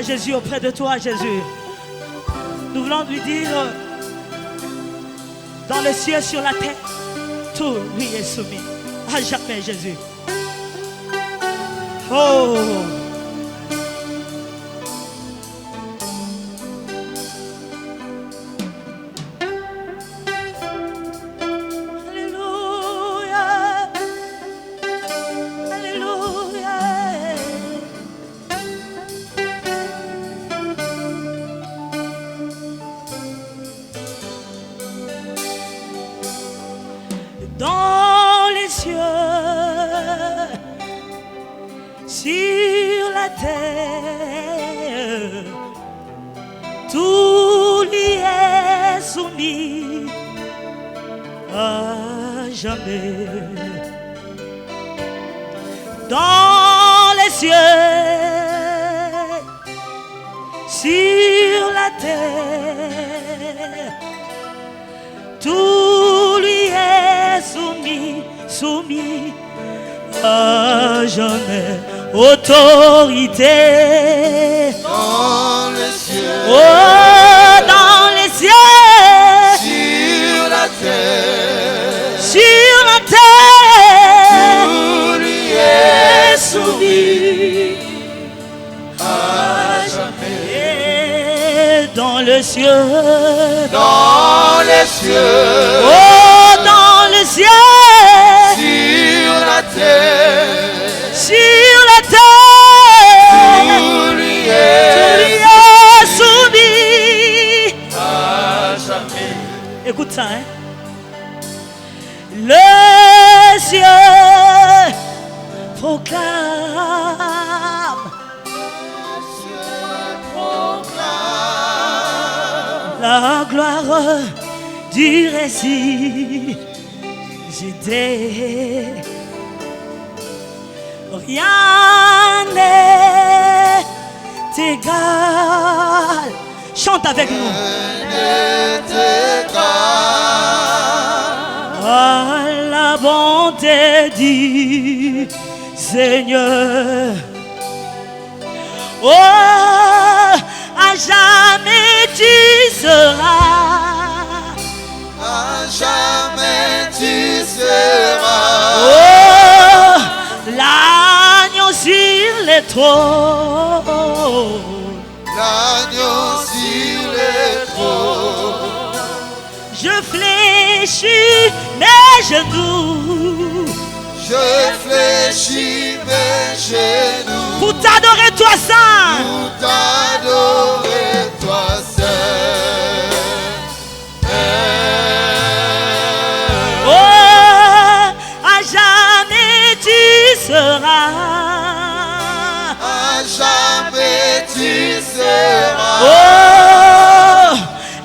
Jésus, auprès de toi, Jésus. Nous voulons lui dire, dans le ciel, sur la terre, tout lui est soumis. À jamais, Jésus. Oh! Dans les cieux, sur la terre, tout lui est soumis à jamais. Dans les cieux, sur la terre, tout lui est soumis à jamais. Autorité dans les cieux, oh, dans les cieux, sur la terre, tout lui est soumis à jamais. Dans les cieux, dans les cieux, oh, dans les cieux, sur la terre, tout lui est soumis à jamais. Écoute ça, hein. Le ciel proclame la gloire du récit. Rien n'est égal. Chante avec nous. À la bonté du Seigneur. Oh, à jamais tu seras. À jamais tu seras. Oh, l'agneau sur les trônes. L'agneau sur les trônes. Je fléchis mes genoux. Je fléchis mes genoux. Pour t'adorer toi saint. Pour t'adorer toi seul. Oh, à jamais tu seras. À jamais tu seras. Oh,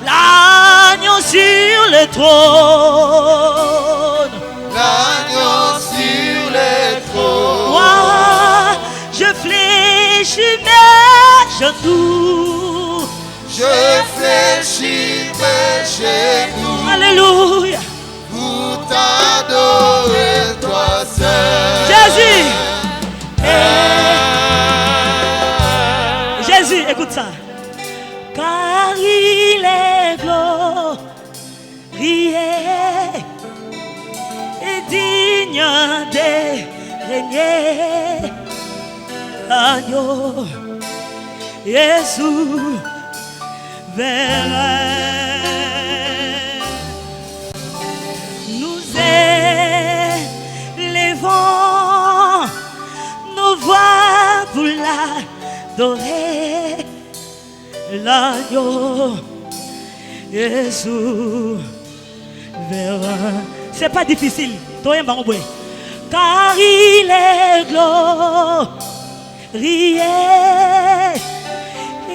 l'agneau sur le trône. L'agneau sur les trônes. Oh, je fléchis mes genoux. Je fléchis mes genoux. Alléluia. Pour t'adorer toi seul. Jésus. Jésus, écoute ça. Car il est glorieux et digne de régner. Agneau, Jésus, nous élevons nos voix pour la adorer l'agneau et souverain. C'est pas difficile. Car il est glorieux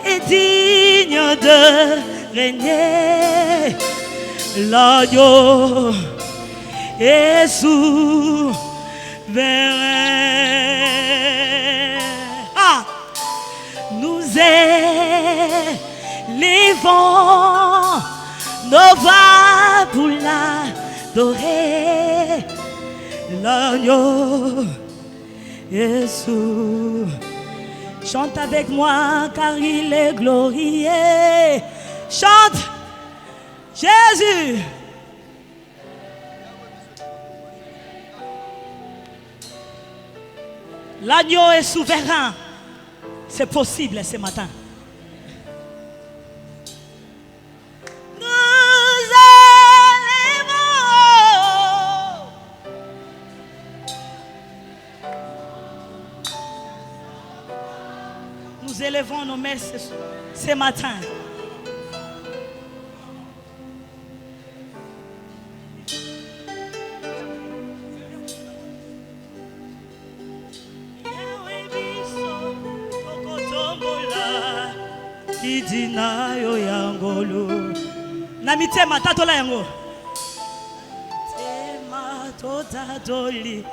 et digne de régner. L'agneau est souverain. Ah! Nous élevons nos voix pour l'adorer. L'agneau est souverain. Chante avec moi car il est glorieux. Chante Jésus. L'agneau est souverain. C'est possible ce matin. Nous élevons nos mains ce matin. Idina yo yangolo namitema tatola yango tema totatoli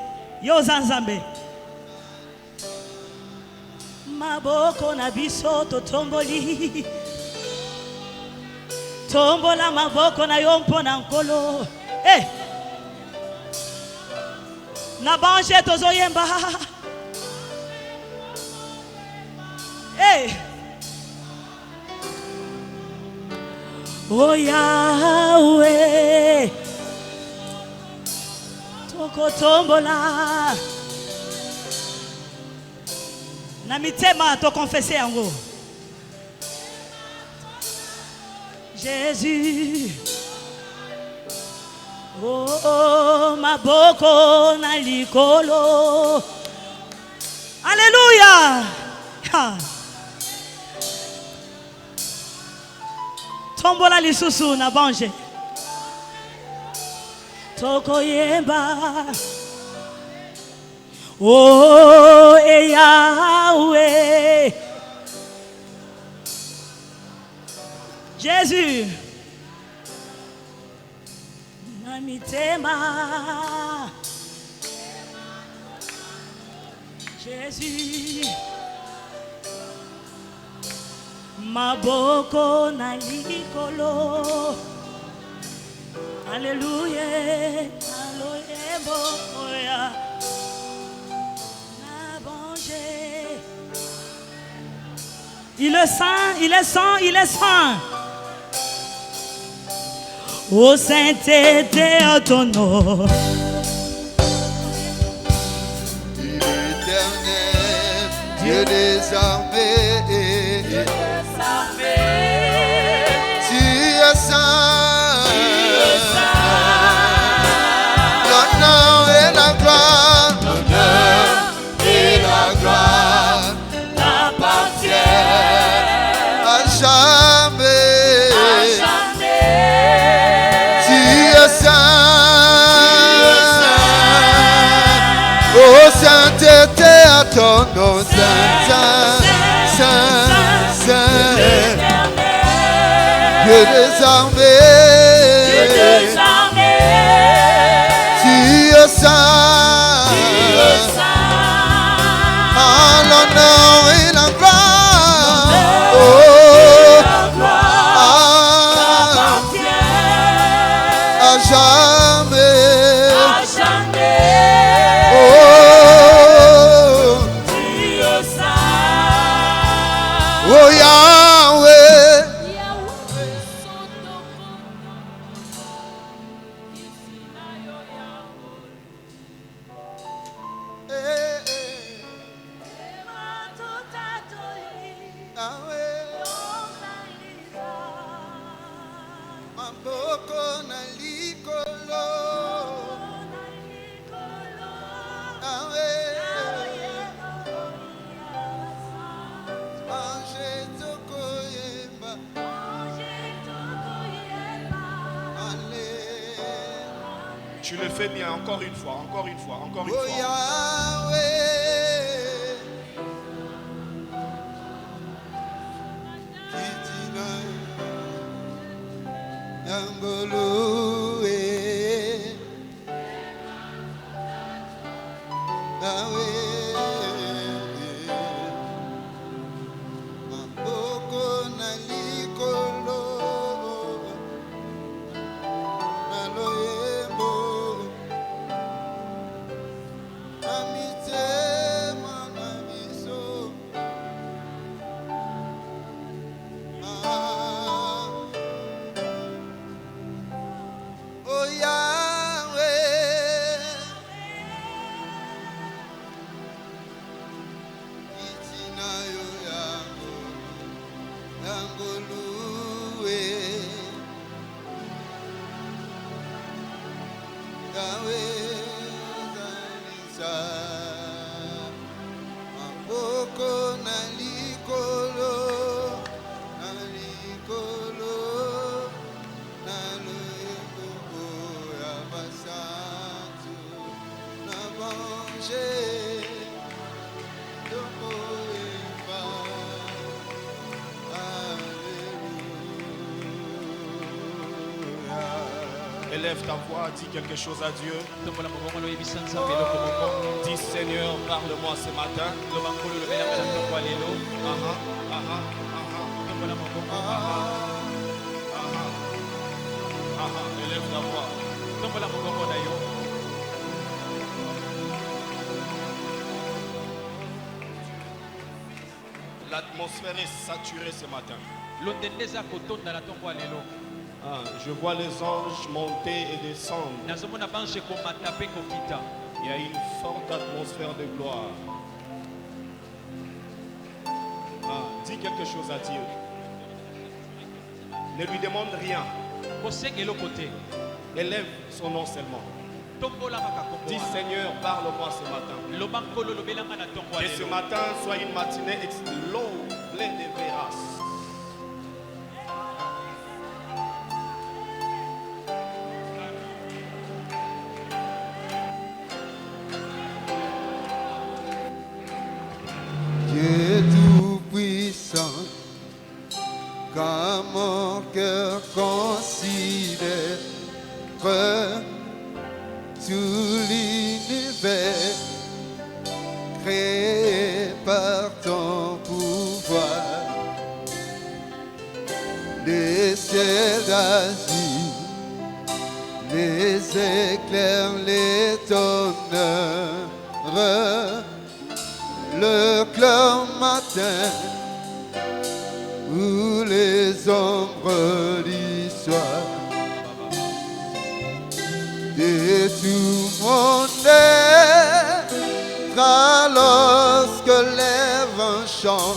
yo zanzambe maboko na biso totomboli tombola maboko na yo mpona nkolo na bange tozoyemba Oh Yahweh, tokotombola. Na mitema to confesser yango. Jésus. Oh maboko na likolo. Alléluia. Tombola lisusu na bange. Toko yemba. Oh Yahweh. Jésus. Namitema. Jésus. Maboko na likolo. Alléluia. Alléluia. Boya. Na bange. Il est saint, il est saint, il est saint. Ô sainteté à ton nom. L'éternel, Dieu des armées. Tu es saint, l'honneur et la gloire, t'appartiennent à jamais. Tu es saint, oh sainteté à ton nom, saint, saint, saint. Dieu des armées, tu es saint, à l'honneur et la gloire, oh, à jamais, oh, oh Yahweh. Maboko na likolo. Tu le fais bien, encore une fois, encore une fois, encore une fois. Élève ta voix, dis quelque chose à Dieu. Dis Seigneur, parle-moi ce matin. Élève ta voix. L'atmosphère est saturée ce matin. Je vois les anges monter et descendre. Il y a une forte atmosphère de gloire. Dis quelque chose à Dieu. Ne lui demande rien. Élève son nom seulement. Dis Seigneur, parle-moi ce matin. Que ce matin soit une matinée pleine de grâce. Dieu tout-puissant, quand mon cœur considère tout l'univers créé par ton pouvoir, les ciels d'Asie, les éclairs, les tonnerres, le clair matin ou les ombres du soir, et tout mon être lorsque lève un chant.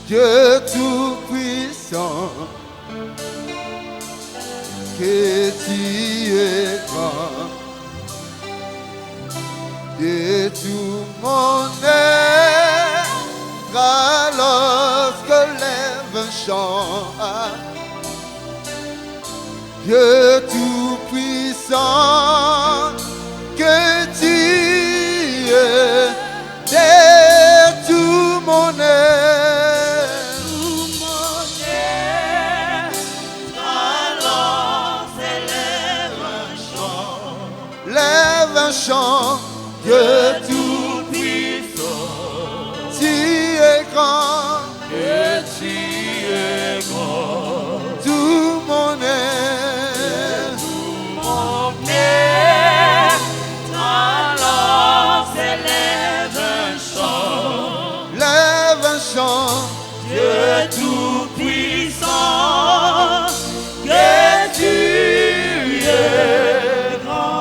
Dieu tout-puissant, que tu es grand. Et tout mon être lorsque lève un chant. Dieu tout-puissant, que tu es, dès tout mon être. Tout mon être, alors Lève un chant, Dieu tout-puissant, tu es grand, que tu es grand. tout mon être. Alors s'élève un chant, Lève un chant, Dieu tout-puissant, que tu es grand.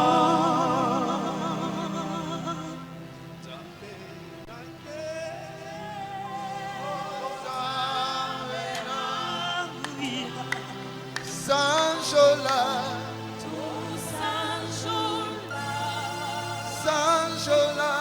Sanjola, Sanjola,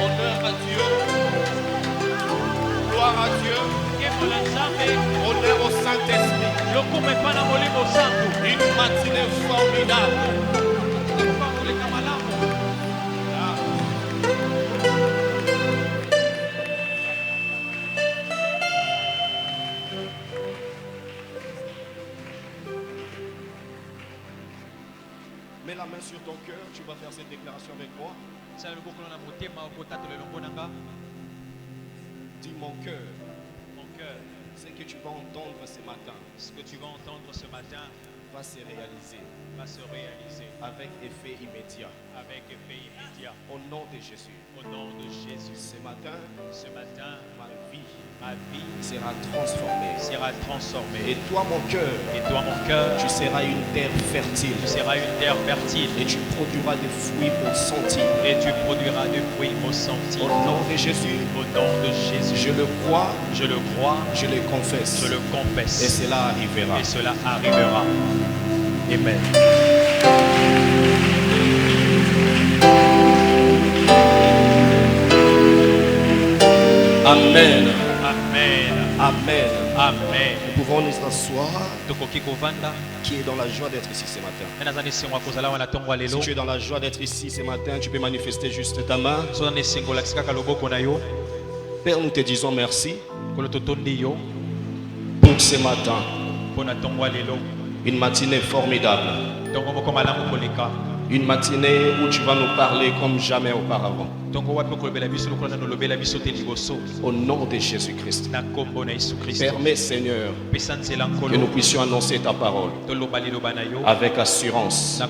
Honneur à Dieu. Gloire à Dieu. Honneur au Saint-Esprit. Une matinée formidable. Mets la main sur ton cœur, tu vas faire cette déclaration avec moi. Dis mon cœur. Ce que tu vas entendre ce matin. Va se réaliser. Avec effet immédiat. Au nom de Jésus. Ce matin, ma vie sera transformée. Et toi mon cœur, tu seras une terre fertile. Et tu produiras des fruits au centime. Au nom de Jésus. Je le crois. Je le confesse. Et cela arrivera. Amen. Amen. Amen. Nous pouvons nous asseoir. Qui est dans la joie d'être ici ce matin? Si tu es dans la joie d'être ici ce matin, tu peux manifester juste ta main. Père, nous te disons merci pour ce matin. Une matinée formidable. Une matinée où tu vas nous parler comme jamais auparavant. Au nom de Jésus-Christ. Permets, Seigneur, que nous puissions annoncer ta parole avec assurance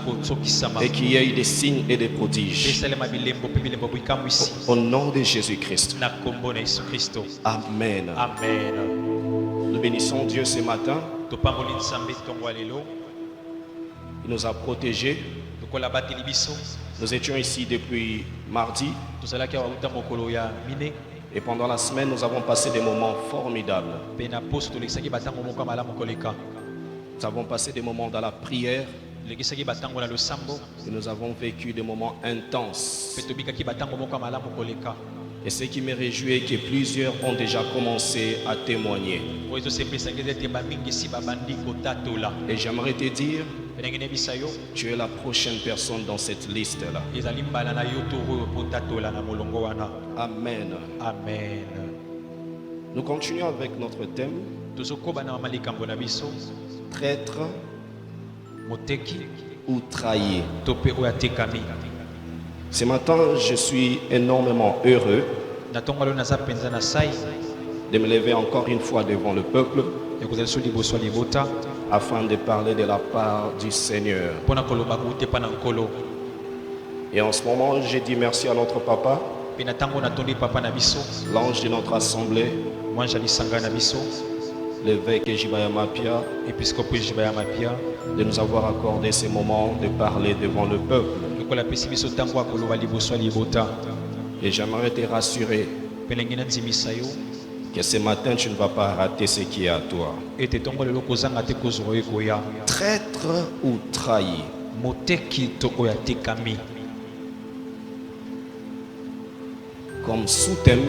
et qu'il y ait des signes et des prodiges. Au nom de Jésus-Christ. Amen. Nous bénissons Dieu ce matin. Il nous a protégés. Nous étions ici depuis mardi. Et pendant la semaine, nous avons passé des moments formidables. Nous avons passé des moments dans la prière. Et nous avons vécu des moments intenses. Et ce qui me réjouit est que plusieurs ont déjà commencé à témoigner. Et j'aimerais te dire, tu es la prochaine personne dans cette liste-là. Amen. Nous continuons avec notre thème. Traître ou trahi. Ce matin, je suis énormément heureux de me lever encore une fois devant le peuple afin de parler de la part du Seigneur. Et en ce moment, je dis merci à notre papa, l'ange de notre assemblée, l'évêque Jibaya Mapia, de nous avoir accordé ces moments de parler devant le peuple. Et j'aimerais te rassurer que ce matin tu ne vas pas rater ce qui est à toi. Traître ou trahi. Comme sous-thème,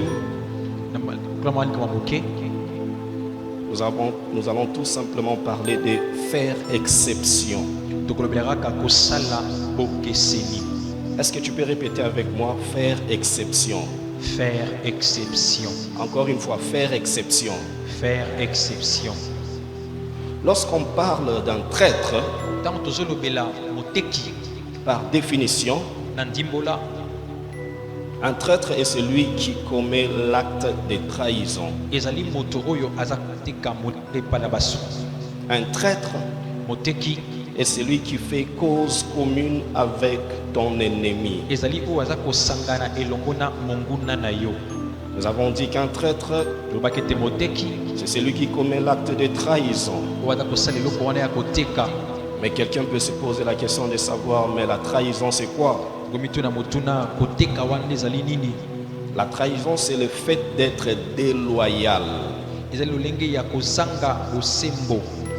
nous allons tout simplement parler de faire exception. Est-ce que tu peux répéter avec moi, faire exception? Faire exception. Encore une fois, faire exception. Faire exception. Lorsqu'on parle d'un traître, par définition, un traître est celui qui commet l'acte de trahison. Un traître est celui qui fait cause commune avec ton ennemi. Nous avons dit qu'un traître, c'est celui qui commet l'acte de trahison. Mais quelqu'un peut se poser la question de savoir, mais la trahison c'est quoi? La trahison c'est le fait d'être déloyal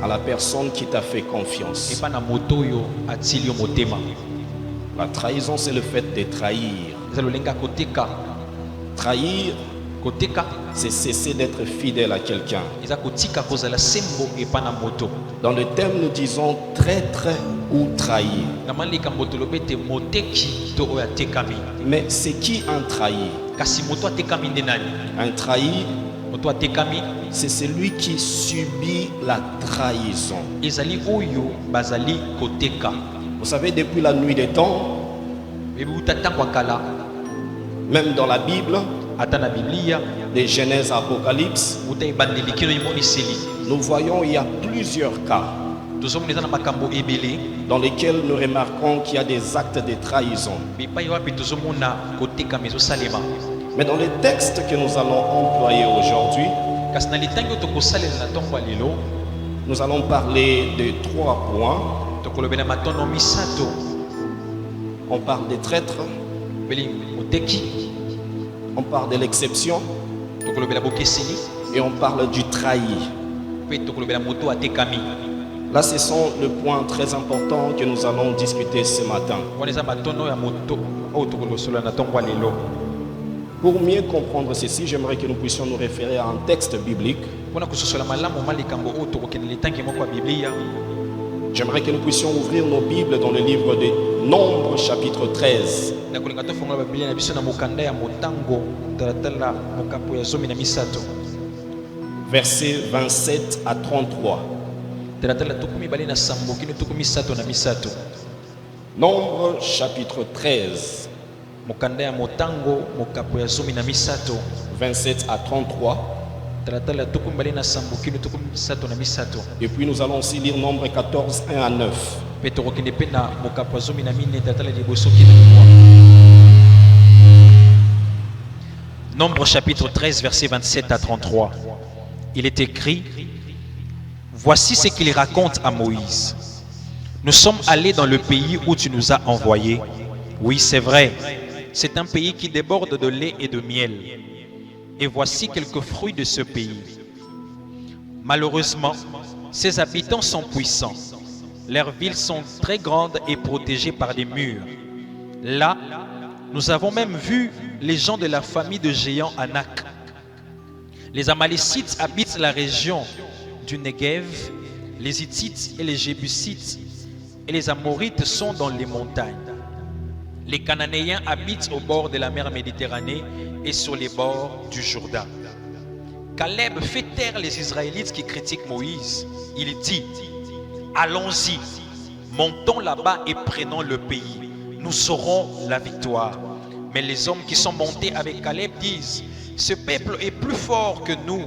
à la personne qui t'a fait confiance. La trahison c'est le fait de trahir. Trahir, c'est cesser d'être fidèle à quelqu'un. Dans le thème, nous disons traître ou trahir. Mais c'est qui un trahi? Un trahi, c'est celui qui subit la trahison. Vous savez, depuis la nuit des temps, même dans la Bible, de Genèse à Apocalypse, nous voyons il y a plusieurs cas dans lesquels nous remarquons qu'il y a des actes de trahison. Mais dans les textes que nous allons employer aujourd'hui, nous allons parler de 3 points. On parle des traîtres, on parle de l'exception et on parle du trahi. Là, ce sont les points très importants que nous allons discuter ce matin. Pour mieux comprendre ceci, j'aimerais que nous puissions nous référer à un texte biblique. J'aimerais que nous puissions ouvrir nos Bibles dans le livre de Nombres, chapitre 13. Versets 27 à 33. Nombres, chapitre 13. 27 à 33. Et puis nous allons aussi lire Nombre 14, 1 à 9. Nombre chapitre 13, verset 27 à 33. Il est écrit: voici ce qu'il raconte à Moïse. Nous sommes allés dans le pays où tu nous as envoyés. Oui, c'est vrai, c'est un pays qui déborde de lait et de miel. Et voici quelques fruits de ce pays. Malheureusement, ses habitants sont puissants. Leurs villes sont très grandes et protégées par des murs. Là, nous avons même vu les gens de la famille de géants Anak. Les Amalécites habitent la région du Negev, les Hittites et les Jébusites, et les Amorites sont dans les montagnes. Les Cananéens habitent au bord de la mer Méditerranée et sur les bords du Jourdain. Caleb fait taire les Israélites qui critiquent Moïse. Il dit: allons-y, montons là-bas et prenons le pays. Nous saurons la victoire. Mais les hommes qui sont montés avec Caleb disent: ce peuple est plus fort que nous,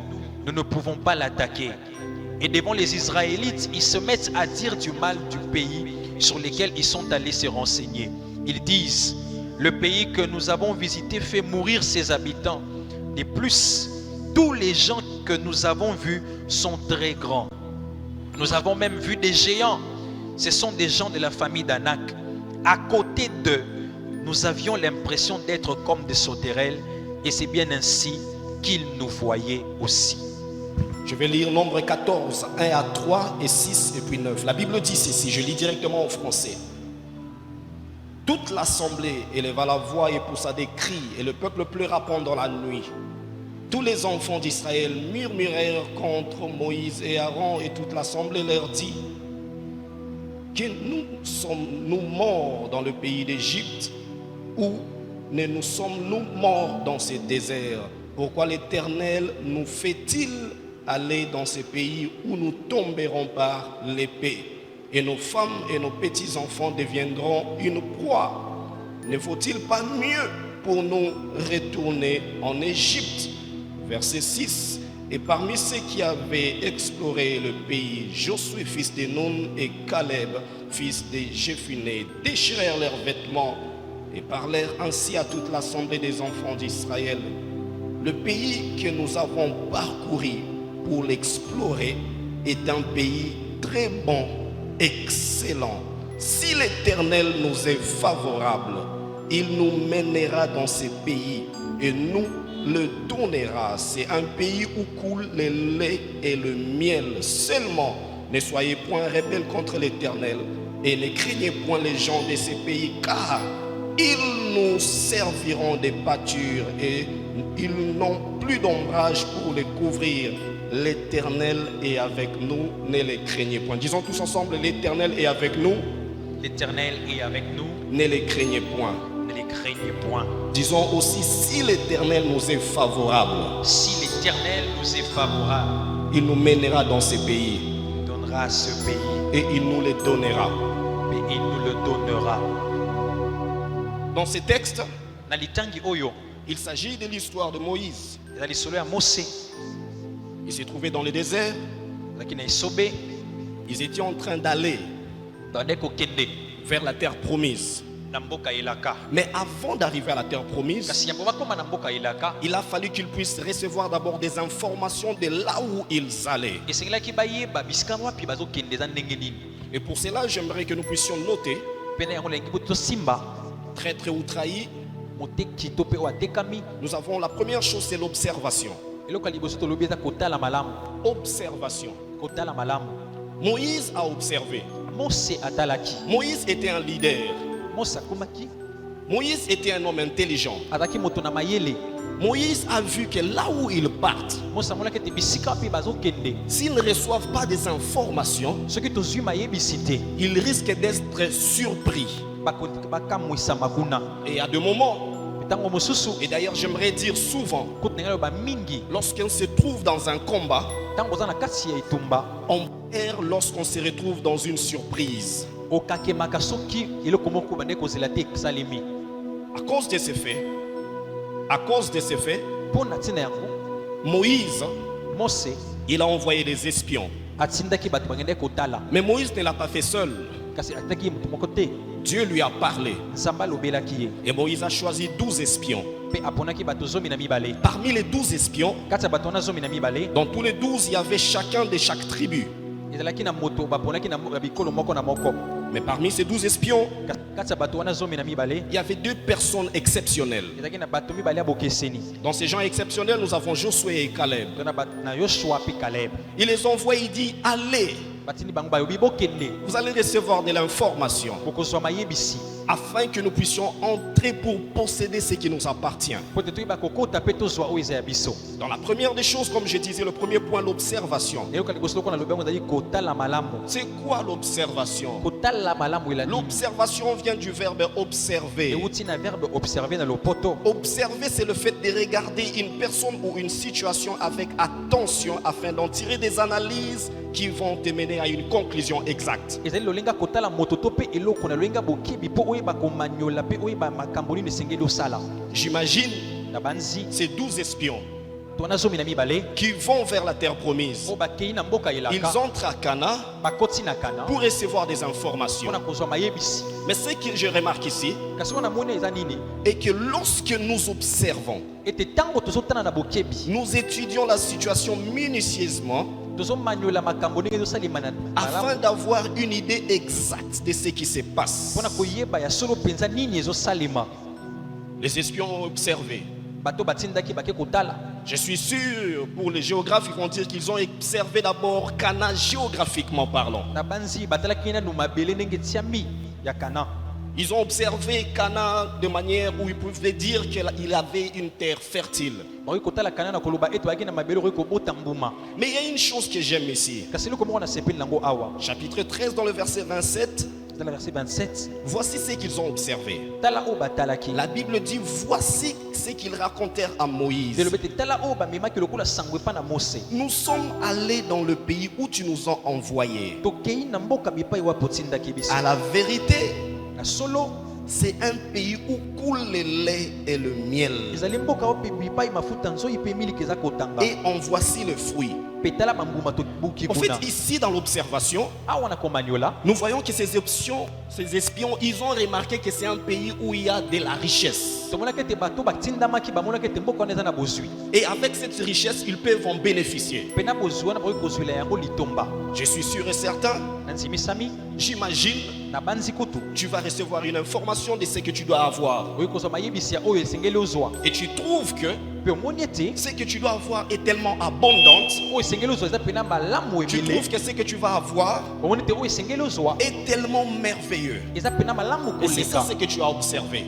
nous ne pouvons pas l'attaquer. Et devant les Israélites, ils se mettent à dire du mal du pays sur lequel ils sont allés se renseigner. Ils disent: le pays que nous avons visité fait mourir ses habitants. De plus, tous les gens que nous avons vus sont très grands. Nous avons même vu des géants. Ce sont des gens de la famille d'Anak. À côté d'eux, nous avions l'impression d'être comme des sauterelles, et c'est bien ainsi qu'ils nous voyaient aussi. Je vais lire Nombre 14, 1 à 3 et 6 et puis 9. La Bible dit ceci, je lis directement en français. Toute l'assemblée éleva la voix et poussa des cris, et le peuple pleura pendant la nuit. Tous les enfants d'Israël murmurèrent contre Moïse et Aaron, et toute l'assemblée leur dit: que sommes-nous morts dans le pays d'Égypte, ou ne nous sommes-nous morts dans ce désert? Pourquoi l'Éternel nous fait-il aller dans ce pays où nous tomberons par l'épée, et nos femmes et nos petits-enfants deviendront une proie? Ne faut-il pas mieux pour nous retourner en Égypte? Verset 6. Et parmi ceux qui avaient exploré le pays, Josué fils de Nun et Caleb fils de Jephunneh déchirèrent leurs vêtements et parlèrent ainsi à toute l'assemblée des enfants d'Israël: le pays que nous avons parcouru pour l'explorer est un pays très bon excellent. Si l'Éternel nous est favorable, il nous mènera dans ces pays et nous le donnera. C'est un pays où coule le lait et le miel. Seulement, ne soyez point rebelles contre l'Éternel et ne craignez point les gens de ces pays, car ils nous serviront de pâture et ils n'ont plus d'ombrage pour les couvrir. L'Éternel est avec nous, ne les craignez point. Disons tous ensemble, l'Éternel est avec nous. L'Éternel est avec nous. Ne les craignez point. Ne les craignez point. Disons aussi, si l'Éternel nous est favorable. Si l'Éternel nous est favorable. Il nous mènera dans ces pays. Il donnera ce pays. Et il nous les donnera. Et il nous le donnera. Dans ces textes, oyo, il s'agit de l'histoire de Moïse. Il s'est trouvé dans le désert. Ils étaient en train d'aller vers la terre promise. Mais avant d'arriver à la terre promise, il a fallu qu'ils puissent recevoir d'abord des informations de là où ils allaient. Et pour cela, j'aimerais que nous puissions noter, traître ou trahi, nous avons la première chose, c'est l'observation. Observation. Moïse a observé. Moïse était un leader. Moïse était un homme intelligent. Moïse a vu que là où ils partent, s'ils ne reçoivent pas des informations, ils risquent d'être surpris. Et à des moments, et d'ailleurs j'aimerais dire souvent, lorsqu'on se trouve dans un combat, on perd lorsqu'on se retrouve dans une surprise. À cause de ces faits, Moïse, il a envoyé des espions. Mais Moïse ne l'a pas fait seul. Dieu lui a parlé. Et Moïse a choisi 12 espions. Parmi les 12 espions, dans tous les 12, il y avait chacun de chaque tribu. Mais parmi ces 12 espions, il y avait 2 personnes exceptionnelles. Dans ces gens exceptionnels, nous avons Josué et Caleb. Il les envoie, il dit, allez. Vous allez recevoir de l'information afin que nous puissions entrer pour posséder ce qui nous appartient. Dans la première des choses, comme je disais, le premier point, l'observation. C'est quoi l'observation? L'observation vient du verbe observer. Observer, c'est le fait de regarder une personne ou une situation avec attention afin d'en tirer des analyses qui vont te mener à une conclusion exacte. J'imagine ces 12 espions qui vont vers la terre promise. Ils entrent à Cana pour recevoir des informations. Mais ce que je remarque ici est que lorsque nous observons, nous étudions la situation minutieusement afin d'avoir une idée exacte de ce qui se passe. Les espions ont observé. Je suis sûr, pour les géographes, ils vont dire qu'ils ont observé d'abord Cana géographiquement parlant. Ils ont observé Cana de manière où ils pouvaient dire qu'il avait une terre fertile. Mais il y a une chose que j'aime ici. Chapitre 13 dans le verset 27. Voici ce qu'ils ont observé. La Bible dit, voici ce qu'ils racontèrent à Moïse. Nous sommes allés dans le pays où tu nous as envoyés. À la vérité, c'est un pays où coule le lait et le miel. Et en voici le fruit. En fait, ici dans l'observation, nous voyons que ces espions, ils ont remarqué que c'est un pays où il y a de la richesse. Et avec cette richesse, ils peuvent en bénéficier. Je suis sûr et certain, j'imagine, tu vas recevoir une information de ce que tu dois avoir. Et tu trouves que ce que tu dois avoir est tellement abondante. Tu trouves que ce que tu vas avoir est tellement merveilleux. Et c'est ça ce que tu as observé.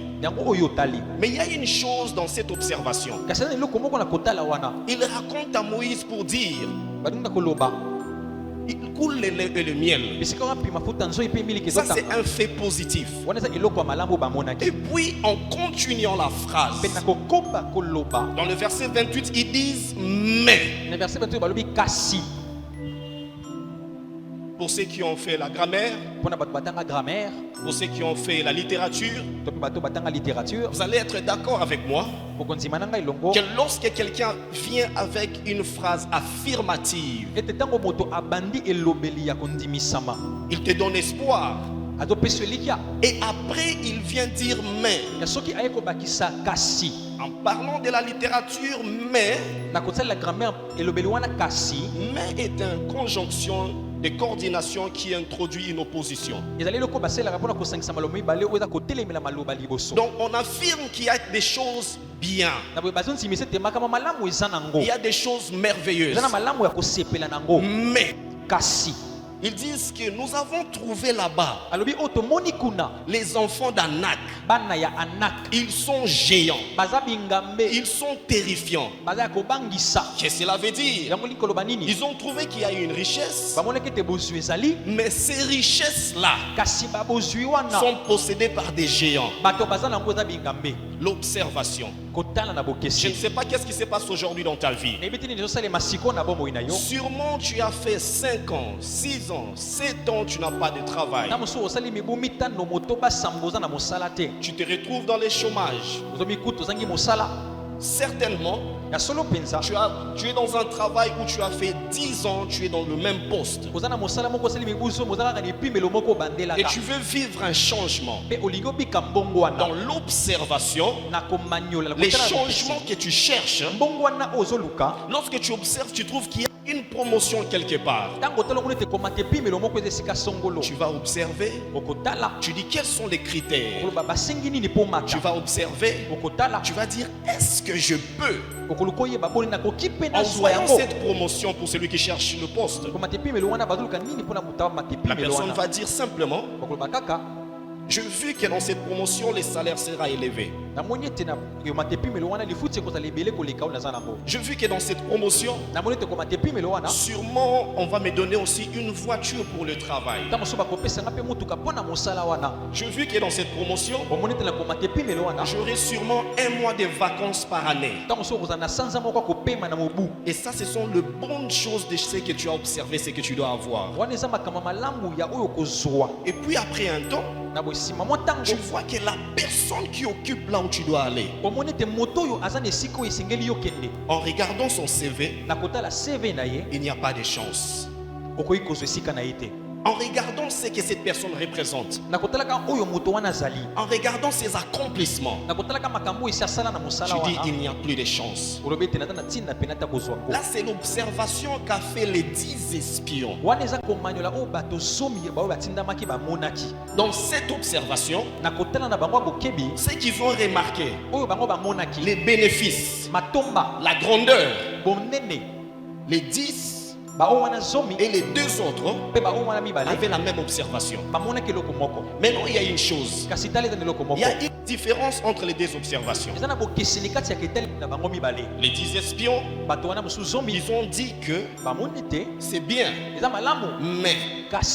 Mais il y a une chose dans cette observation. Il raconte à Moïse pour dire, il coule le lait et le miel. Ça, c'est un fait positif. Et puis, en continuant la phrase, dans le verset 28, ils disent mais. Pour ceux qui ont fait la grammaire, pour ceux qui ont fait la littérature, vous allez être d'accord avec moi que lorsque quelqu'un vient avec une phrase affirmative, il te donne espoir. Et après, il vient dire mais. En parlant de la littérature, mais est une conjonction de coordination qui introduit une opposition. Donc on affirme qu'il y a des choses bien. Il y a des choses merveilleuses. Mais ils disent que nous avons trouvé là-bas les enfants d'Anak. Ils sont géants. Ils sont terrifiants. Qu'est-ce que cela veut dire? Ils ont trouvé qu'il y a une richesse, mais ces richesses-là sont possédées par des géants. L'observation. Je ne sais pas qu'est-ce qui se passe aujourd'hui dans ta vie. Sûrement tu as fait 5 ans, 6 ans, 7 ans, tu n'as pas de travail. Tu te retrouves dans le chômage. Certainement, tu es dans un travail où tu as fait 10 ans, tu es dans le même poste. Et tu veux vivre un changement. Dans l'observation, les changements que tu cherches, lorsque tu observes, tu trouves qu'il y a une promotion quelque part. Tu vas observer. Tu dis quels sont les critères. Tu vas observer. Tu vas dire est-ce que je peux. En voyant cette promotion pour celui qui cherche le poste, la personne va dire simplement je vis que dans cette promotion, le salaire sera élevé. Je vis que dans cette promotion, sûrement on va me donner aussi une voiture pour le travail. Je vis que dans cette promotion, j'aurai sûrement 1 mois de vacances par année. Et ça, ce sont les bonnes choses de ce que tu as observé, ce que tu dois avoir. Et puis après un temps, tu vois que la personne qui occupe là où tu dois aller, en regardant son CV, il n'y a pas de chance. En regardant ce que cette personne représente, en regardant ses accomplissements, tu dis il n'y a plus de chance. Là, c'est l'observation qu'a fait les 10 espions. Dans cette observation, ce qu'ils ont remarqué, les bénéfices, la grandeur, les 10 et les 2 autres avaient la même observation. Maintenant, il y a une chose. Il y a une différence entre les 2 observations. Les 10 espions, ils ont dit que c'est bien. Mais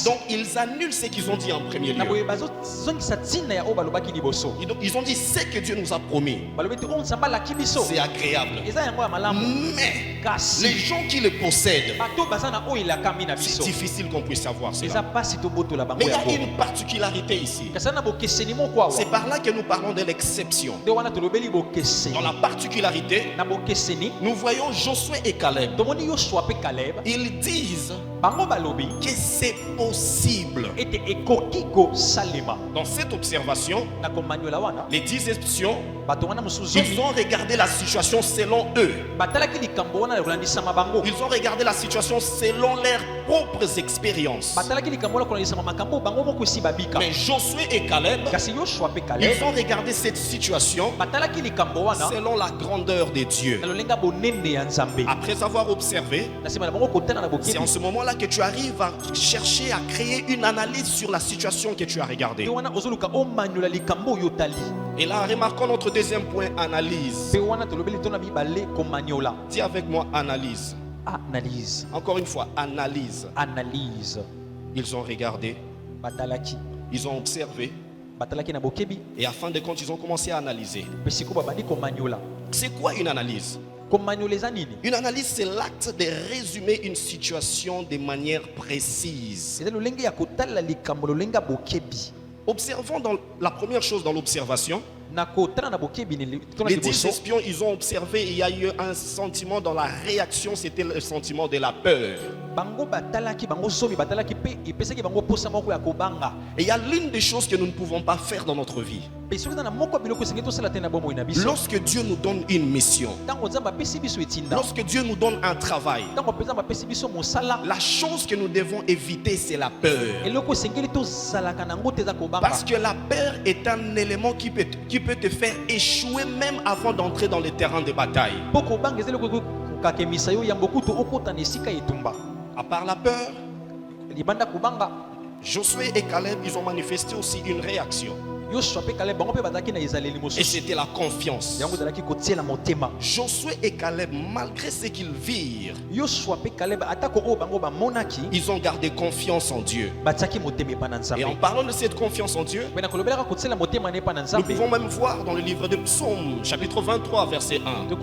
Donc ils annulent ce qu'ils ont dit en premier lieu. Ils ont dit ce que Dieu nous a promis. C'est agréable. Mais les gens qui le possèdent, c'est difficile qu'on puisse savoir cela. Mais il y a une particularité ici. C'est par là que nous parlons de l'exception. Dans la particularité, nous voyons Josué et Caleb. Ils disent que c'est possible. Dans cette observation, les 10 espions, ils ont regardé la situation selon eux. Ils ont regardé la situation selon leurs propres expériences. Mais Josué et Caleb, ils ont regardé cette situation selon la grandeur de Dieu. Après avoir observé, c'est en ce moment-là que tu arrives à chercher à créer une analyse sur la situation que tu as regardée. Et là, remarquons notre deuxième point, analyse. Dis avec moi, analyse. Analyse. Encore une fois, analyse. Analyse. Ils ont regardé. Ils ont observé. Et à fin de compte, ils ont commencé à analyser. C'est quoi une analyse? Une analyse, c'est l'acte de résumer une situation de manière précise. Observons dans la première chose dans l'observation. Les 10 espions, ils ont observé, il y a eu un sentiment dans la réaction, c'était le sentiment de la peur. Et il y a l'une des choses que nous ne pouvons pas faire dans notre vie. Lorsque Dieu nous donne une mission, lorsque Dieu nous donne un travail, la chose que nous devons éviter, c'est la peur. Parce que la peur est un élément qui peut te faire échouer même avant d'entrer dans le terrain de bataille. À part la peur, Josué et Caleb, ils ont manifesté aussi une réaction. Et c'était la confiance. Josué et Caleb, malgré ce qu'ils virent, ils ont gardé confiance en Dieu. Et en parlant de cette confiance en Dieu, nous pouvons même voir dans le livre de Psaume, chapitre 23, verset 1, où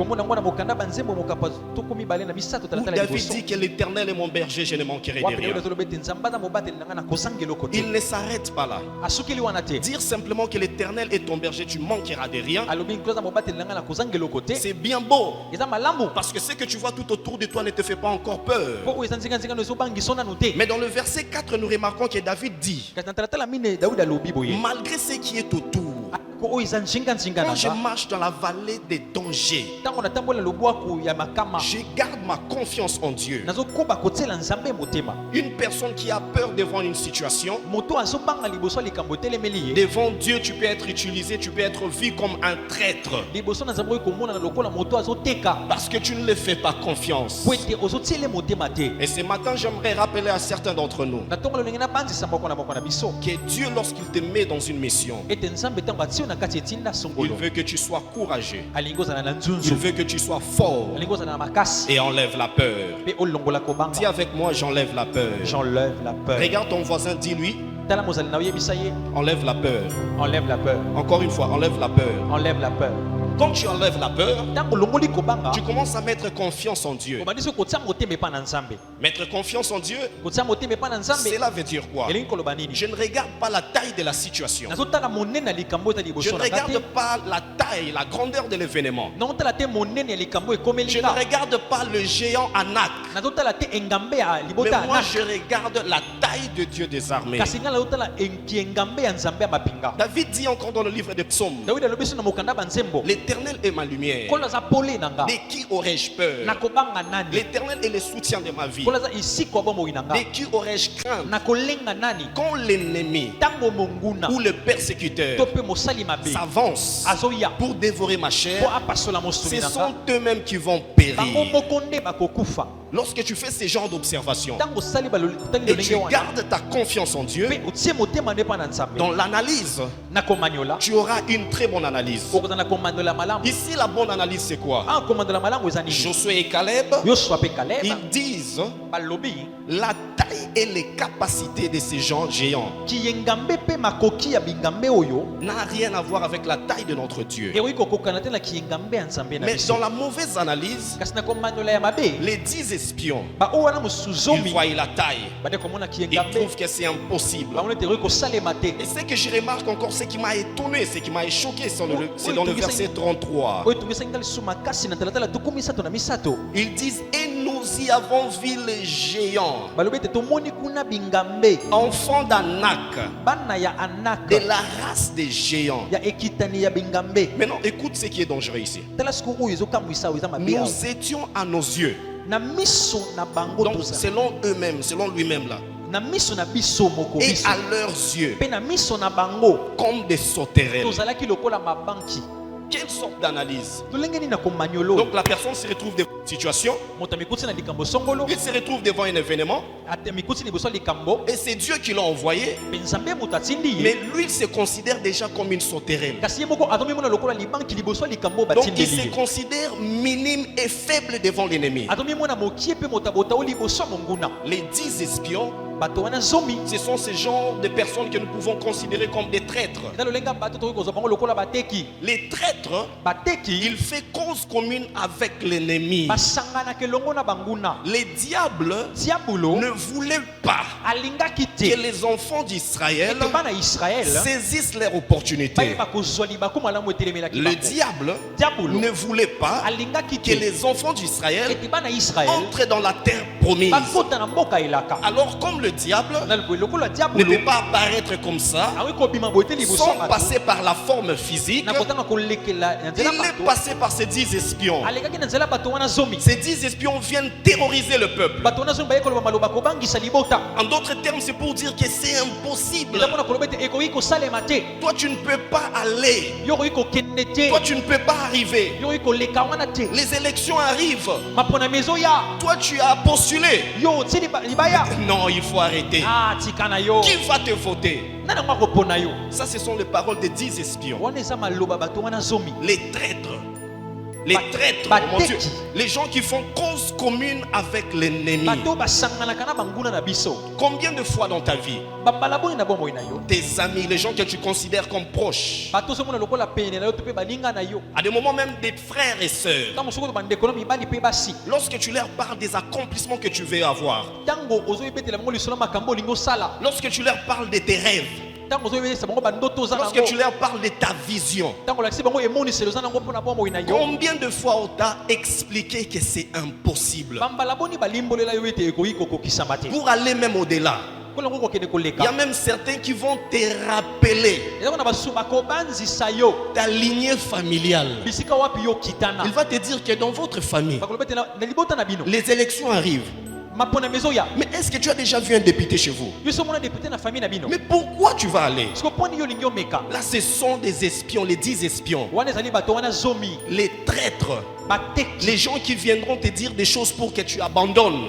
David dit que l'Éternel est mon berger, je ne manquerai de rien. Il ne s'arrête pas là. Dire simplement que l'Éternel est ton berger, tu manqueras de rien. C'est bien beau, parce que ce que tu vois tout autour de toi ne te fait pas encore peur. Mais dans le verset 4, nous remarquons que David dit, malgré ce qui est autour, quand je marche dans la vallée des dangers, je garde ma confiance en Dieu. Une personne qui a peur devant une situation, devant Dieu, tu peux être utilisé, tu peux être vu comme un traître. Parce que tu ne le fais pas confiance. Et ce matin, j'aimerais rappeler à certains d'entre nous que Dieu, lorsqu'il te met dans une mission, il veut que tu sois courageux. Il veut que tu sois fort et enlève la peur. Dis avec moi, j'enlève la peur. J'enlève la peur. Regarde ton voisin, dis-lui, enlève la peur. Enlève la peur. Encore une fois, enlève la peur. Enlève la peur. Quand tu enlèves la peur, tu commences à mettre confiance en Dieu. Mettre confiance en Dieu, cela veut dire quoi? Je ne regarde pas la taille de la situation. Je ne regarde pas la taille, la grandeur de l'événement. Je ne regarde pas le géant Anak. Mais moi, je regarde la taille de Dieu des armées. David dit encore dans le livre des Psaumes, l'Éternel est ma lumière. De qui aurais-je peur? L'Éternel est le soutien de ma vie. De qui aurais-je crainte? Quand l'ennemi ou le persécuteur s'avance pour dévorer ma chair, ce sont eux-mêmes qui vont périr. Lorsque tu fais ce genre d'observation et tu gardes ta confiance en Dieu, dans l'analyse, tu auras une très bonne analyse. Ici, la bonne analyse, c'est quoi? Josué et Caleb, ils disent la taille et les capacités de ces gens géants n'a rien à voir avec la taille de notre Dieu. Mais dans la mauvaise analyse, les 10 espions, ils voient la taille. Ils trouvent que c'est impossible. Et ce que je remarque encore, ce qui m'a étonné, ce qui m'a choqué, c'est dans le verset 33. Ils disent, et nous y avons vu les géants, enfants d'Anak, de la race des géants. Maintenant, écoute ce qui est dangereux ici. Nous étions à nos yeux, donc selon eux-mêmes, selon lui-même là, et à leurs yeux, comme des sauterelles. Quelle sorte d'analyse? Donc la personne se retrouve devant une situation, il se retrouve devant un événement, et c'est Dieu qui l'a envoyé, mais lui il se considère déjà comme une sauterelle. Donc il se considère minime et faible devant l'ennemi. Les 10 espions, ce sont ces genres de personnes que nous pouvons considérer comme des traîtres. Les traîtres, ils font cause commune avec l'ennemi. Les diables ne voulaient pas que les enfants d'Israël saisissent leur opportunité. Le diable ne voulait pas que les enfants d'Israël entrent dans la terre promise. Alors comme le diable ne peut pas apparaître comme ça sans passer par la forme physique, il est passé par ces 10 espions. Ces 10 espions viennent terroriser le peuple. En d'autres termes, c'est pour dire que c'est impossible. Toi tu ne peux pas aller. Toi tu ne peux pas arriver. Les élections arrivent. Toi tu as postulé. Non, il faut arrêter. Qui va te voter? Ça, ce sont les paroles des 10 espions. Les traîtres. Les traîtres, mon Dieu, les gens qui font cause commune avec l'ennemi. Combien de fois dans ta vie, tes amis, les gens que tu considères comme proches, à des moments même des frères et sœurs, lorsque tu leur parles des accomplissements que tu veux avoir, lorsque tu leur parles de tes rêves, lorsque tu leur parles de ta vision, combien de fois on t'a expliqué que c'est impossible? Pour aller même au-delà, il y a même certains qui vont te rappeler ta lignée familiale. Il va te dire que dans votre famille, les élections arrivent. Mais est-ce que tu as déjà vu un député chez vous? Mais pourquoi tu vas aller? Là, ce sont des espions, les 10 espions. Les traîtres. Les gens qui viendront te dire des choses pour que tu abandonnes.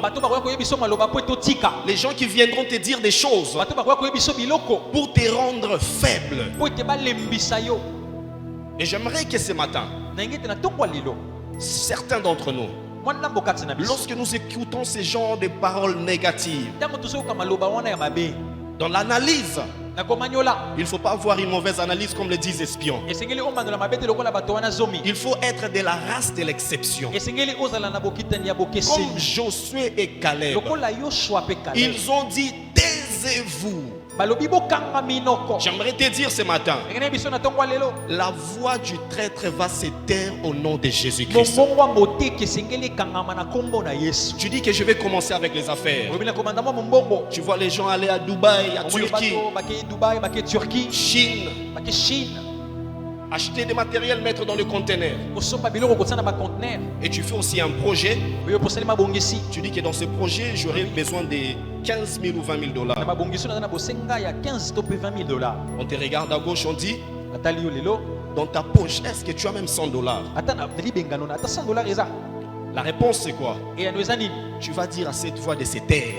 Les gens qui viendront te dire des choses pour te rendre faible. Et j'aimerais que ce matin, certains d'entre nous, lorsque nous écoutons ces genres de paroles négatives, dans l'analyse, il ne faut pas avoir une mauvaise analyse comme les 10 espions. Il faut être de la race de l'exception. Comme Josué et Caleb, ils ont dit, taisez-vous. J'aimerais te dire ce matin, la voix du traître va se taire au nom de Jésus-Christ. Tu dis que je vais commencer avec les affaires. Tu vois les gens aller à Dubaï, à Turquie, Chine, acheter des matériels, mettre dans le conteneur. Et tu fais aussi un projet. Tu dis que dans ce projet, j'aurais besoin de 15 000 ou 20 000 dollars. On te regarde à gauche, on dit, dans ta poche, est-ce que tu as même 100 dollars? La réponse c'est quoi? Tu vas dire à cette voix de se taire.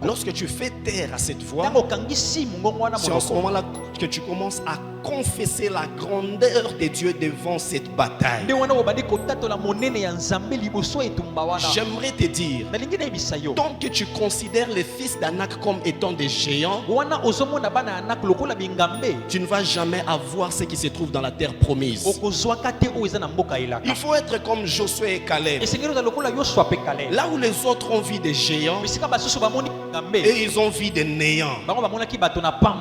Lorsque tu fais taire à cette voix, c'est en ce moment-là que tu commences à confesser la grandeur de Dieu devant cette bataille. J'aimerais te dire, tant que tu considères les fils d'Anak comme étant des géants, tu ne vas jamais avoir ce qui se trouve dans la terre promise. Il faut être comme Josué et Caleb. Là où les autres ont vu des géants, et ils ont vu des néants.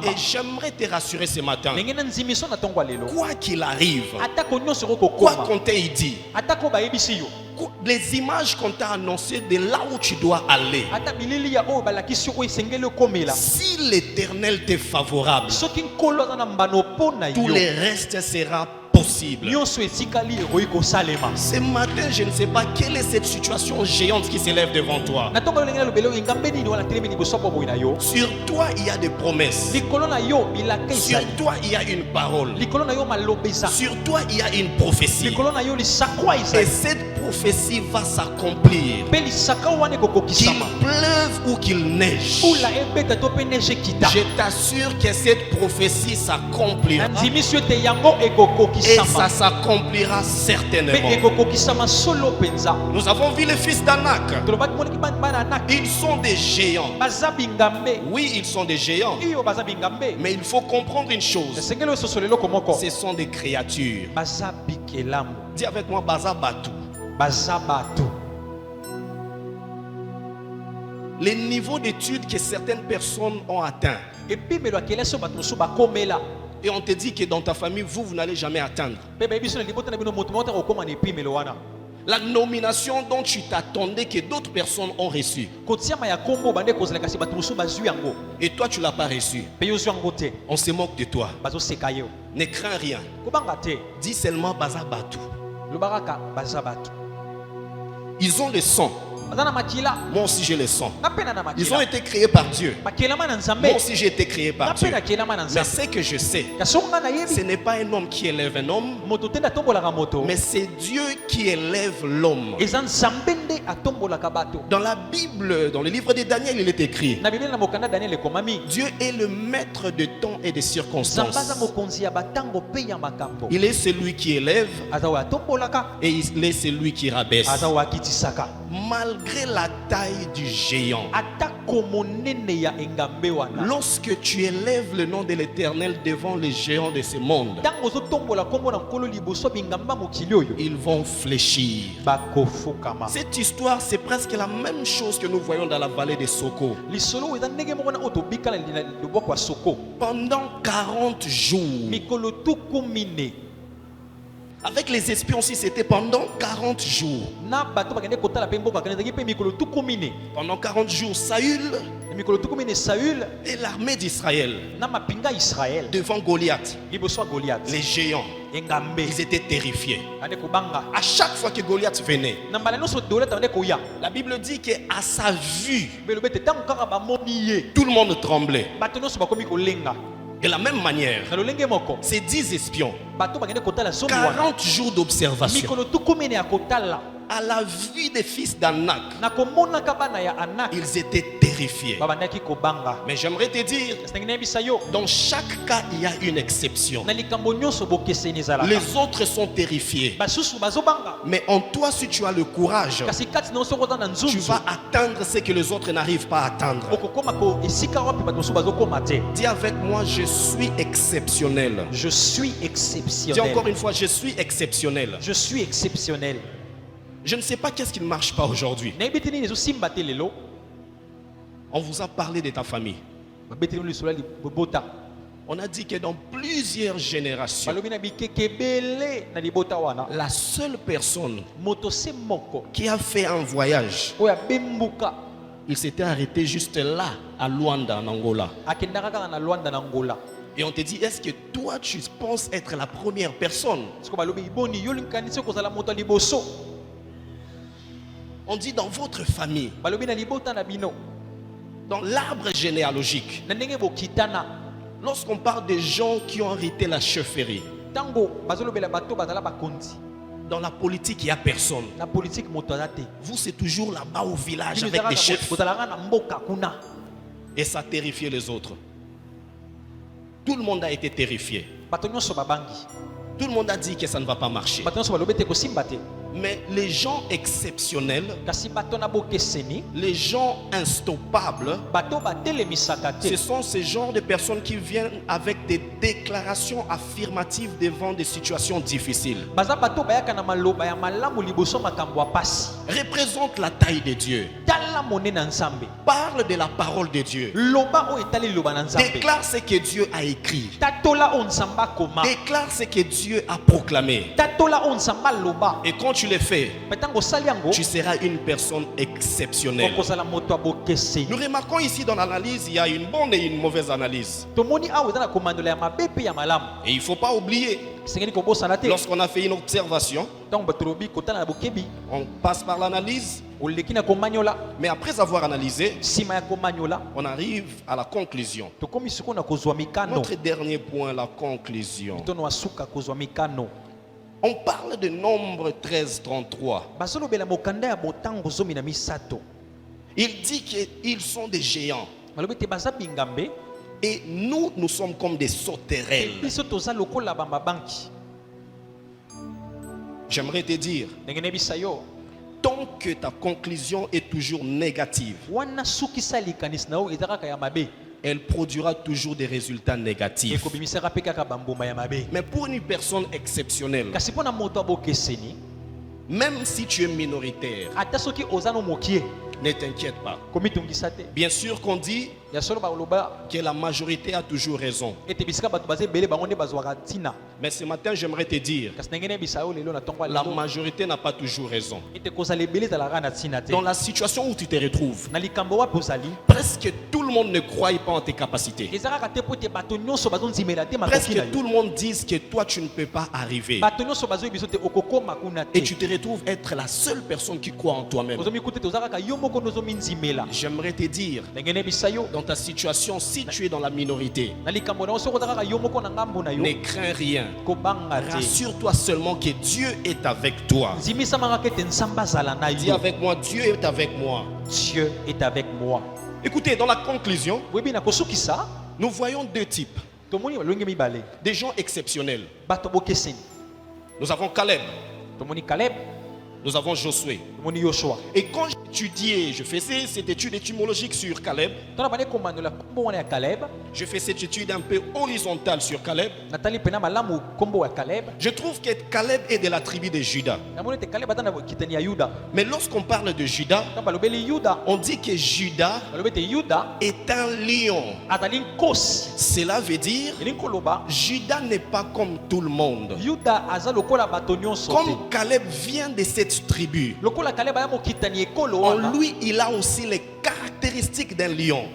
Et j'aimerais te rassurer ce matin, quoi qu'il arrive, quoi qu'on t'ait dit, les images qu'on t'a annoncées de là où tu dois aller, si l'Éternel t'est favorable, tout le reste sera possible. Ce matin, je ne sais pas quelle est cette situation géante qui s'élève devant toi. Sur toi, il y a des promesses. Sur toi, il y a une parole. Sur toi, il y a une prophétie. Et cette prophétie va s'accomplir. Qu'il pleuve ou qu'il neige, je t'assure que cette prophétie s'accomplira. Et ça s'accomplira certainement. Nous avons vu les fils d'Anak. Ils sont des géants. Oui, ils sont des géants. Mais il faut comprendre une chose. Ce sont des créatures. Dis avec moi, Bazabatu. Les niveaux d'études que certaines personnes ont atteints. Et on te dit que dans ta famille, vous n'allez jamais atteindre. La nomination dont tu t'attendais que d'autres personnes ont reçu. Et toi, tu ne l'as pas reçu. On se moque de toi. Ne crains rien. Dis seulement Bazabatu. Ils ont le sang. Moi aussi j'ai le sang. Ils ont été créés par Dieu. Moi aussi j'ai été créé par Dieu. Mais ce que je sais, ce n'est pas un homme qui élève un homme, mais c'est Dieu qui élève l'homme. Dans la Bible, dans le livre de Daniel, il est écrit: Dieu est le maître de temps et de circonstances. Il est celui qui élève et il est celui qui rabaisse. Malgré la taille du géant, lorsque tu élèves le nom de l'Éternel devant les géants de ce monde, ils vont fléchir. Cette histoire, c'est presque la même chose que nous voyons dans la vallée de Soko. Pendant 40 jours, avec les espions aussi, c'était pendant 40 jours. Pendant 40 jours, Saül et l'armée d'Israël devant Goliath, les géants, ils étaient terrifiés. À chaque fois que Goliath venait, la Bible dit qu'à sa vue, tout le monde tremblait. De la même manière, ces 10 espions, 40 jours d'observation, à la vue des fils d'Anak, ils étaient terrifiés. Mais j'aimerais te dire, dans chaque cas, il y a une exception. Les autres sont terrifiés. Mais en toi, si tu as le courage, tu vas atteindre ce que les autres n'arrivent pas à atteindre. Dis avec moi, je suis exceptionnel. Je suis exceptionnel. Dis encore une fois, je suis exceptionnel. Je suis exceptionnel. Je ne sais pas qu'est-ce qui ne marche pas aujourd'hui. On vous a parlé de ta famille. On a dit que dans plusieurs générations, la seule personne qui a fait un voyage, il s'était arrêté juste là, à Luanda, en Angola. Et on te dit, est-ce que toi tu penses être la première personne? On dit dans votre famille, dans l'arbre généalogique, lorsqu'on parle des gens qui ont hérité la chefferie, dans la politique, il n'y a personne. Vous, c'est toujours là-bas au village avec des chefs. Et ça terrifiait les autres. Tout le monde a été terrifié. Tout le monde a dit que ça ne va pas marcher. Mais les gens exceptionnels, les gens instoppables, ce sont ces genres de personnes qui viennent avec des déclarations affirmatives devant des situations difficiles. Représente la taille de Dieu. Parle de la parole de Dieu. Déclare ce que Dieu a écrit. Déclare ce que Dieu a proclamé. Et quand tu le fais, tu seras une personne exceptionnelle. Nous remarquons ici dans l'analyse, il y a une bonne et une mauvaise analyse. Et il ne faut pas oublier, lorsqu'on a fait une observation, on passe par l'analyse. Mais après avoir analysé, on arrive à la conclusion. Notre dernier point, la conclusion. On parle de Nombre 13:33. Il dit qu'ils sont des géants. Et nous sommes comme des sauterelles. J'aimerais te dire, tant que ta conclusion est toujours négative, elle produira toujours des résultats négatifs. Mais pour une personne exceptionnelle, même si tu es minoritaire, ne t'inquiète pas. Bien sûr qu'on dit que la majorité a toujours raison. Mais ce matin, j'aimerais te dire, la majorité n'a pas toujours raison. Dans la situation où tu te retrouves, presque tout le monde ne croit pas en tes capacités. Presque tout le monde dit que toi, tu ne peux pas arriver. Et tu te retrouves être la seule personne qui croit en toi-même. J'aimerais te dire, dans ta situation, si tu es dans la minorité, ne crains rien. Rassure-toi seulement que Dieu est avec toi. Dis avec moi, Dieu est avec moi. Dieu est avec moi. Écoutez, dans la conclusion, nous voyons deux types. Des gens exceptionnels. Nous avons Caleb. Nous avons Josué. Et quand j'étudiais, je faisais cette étude étymologique sur Caleb. Je fais cette étude un peu horizontale sur Caleb. Je trouve que Caleb est de la tribu de Juda. Mais lorsqu'on parle de Juda, on dit que Juda est un lion. Cela veut dire Juda n'est pas comme tout le monde. Comme Caleb vient de cette tribu, en lui il a aussi les caractéristiques d'un lion.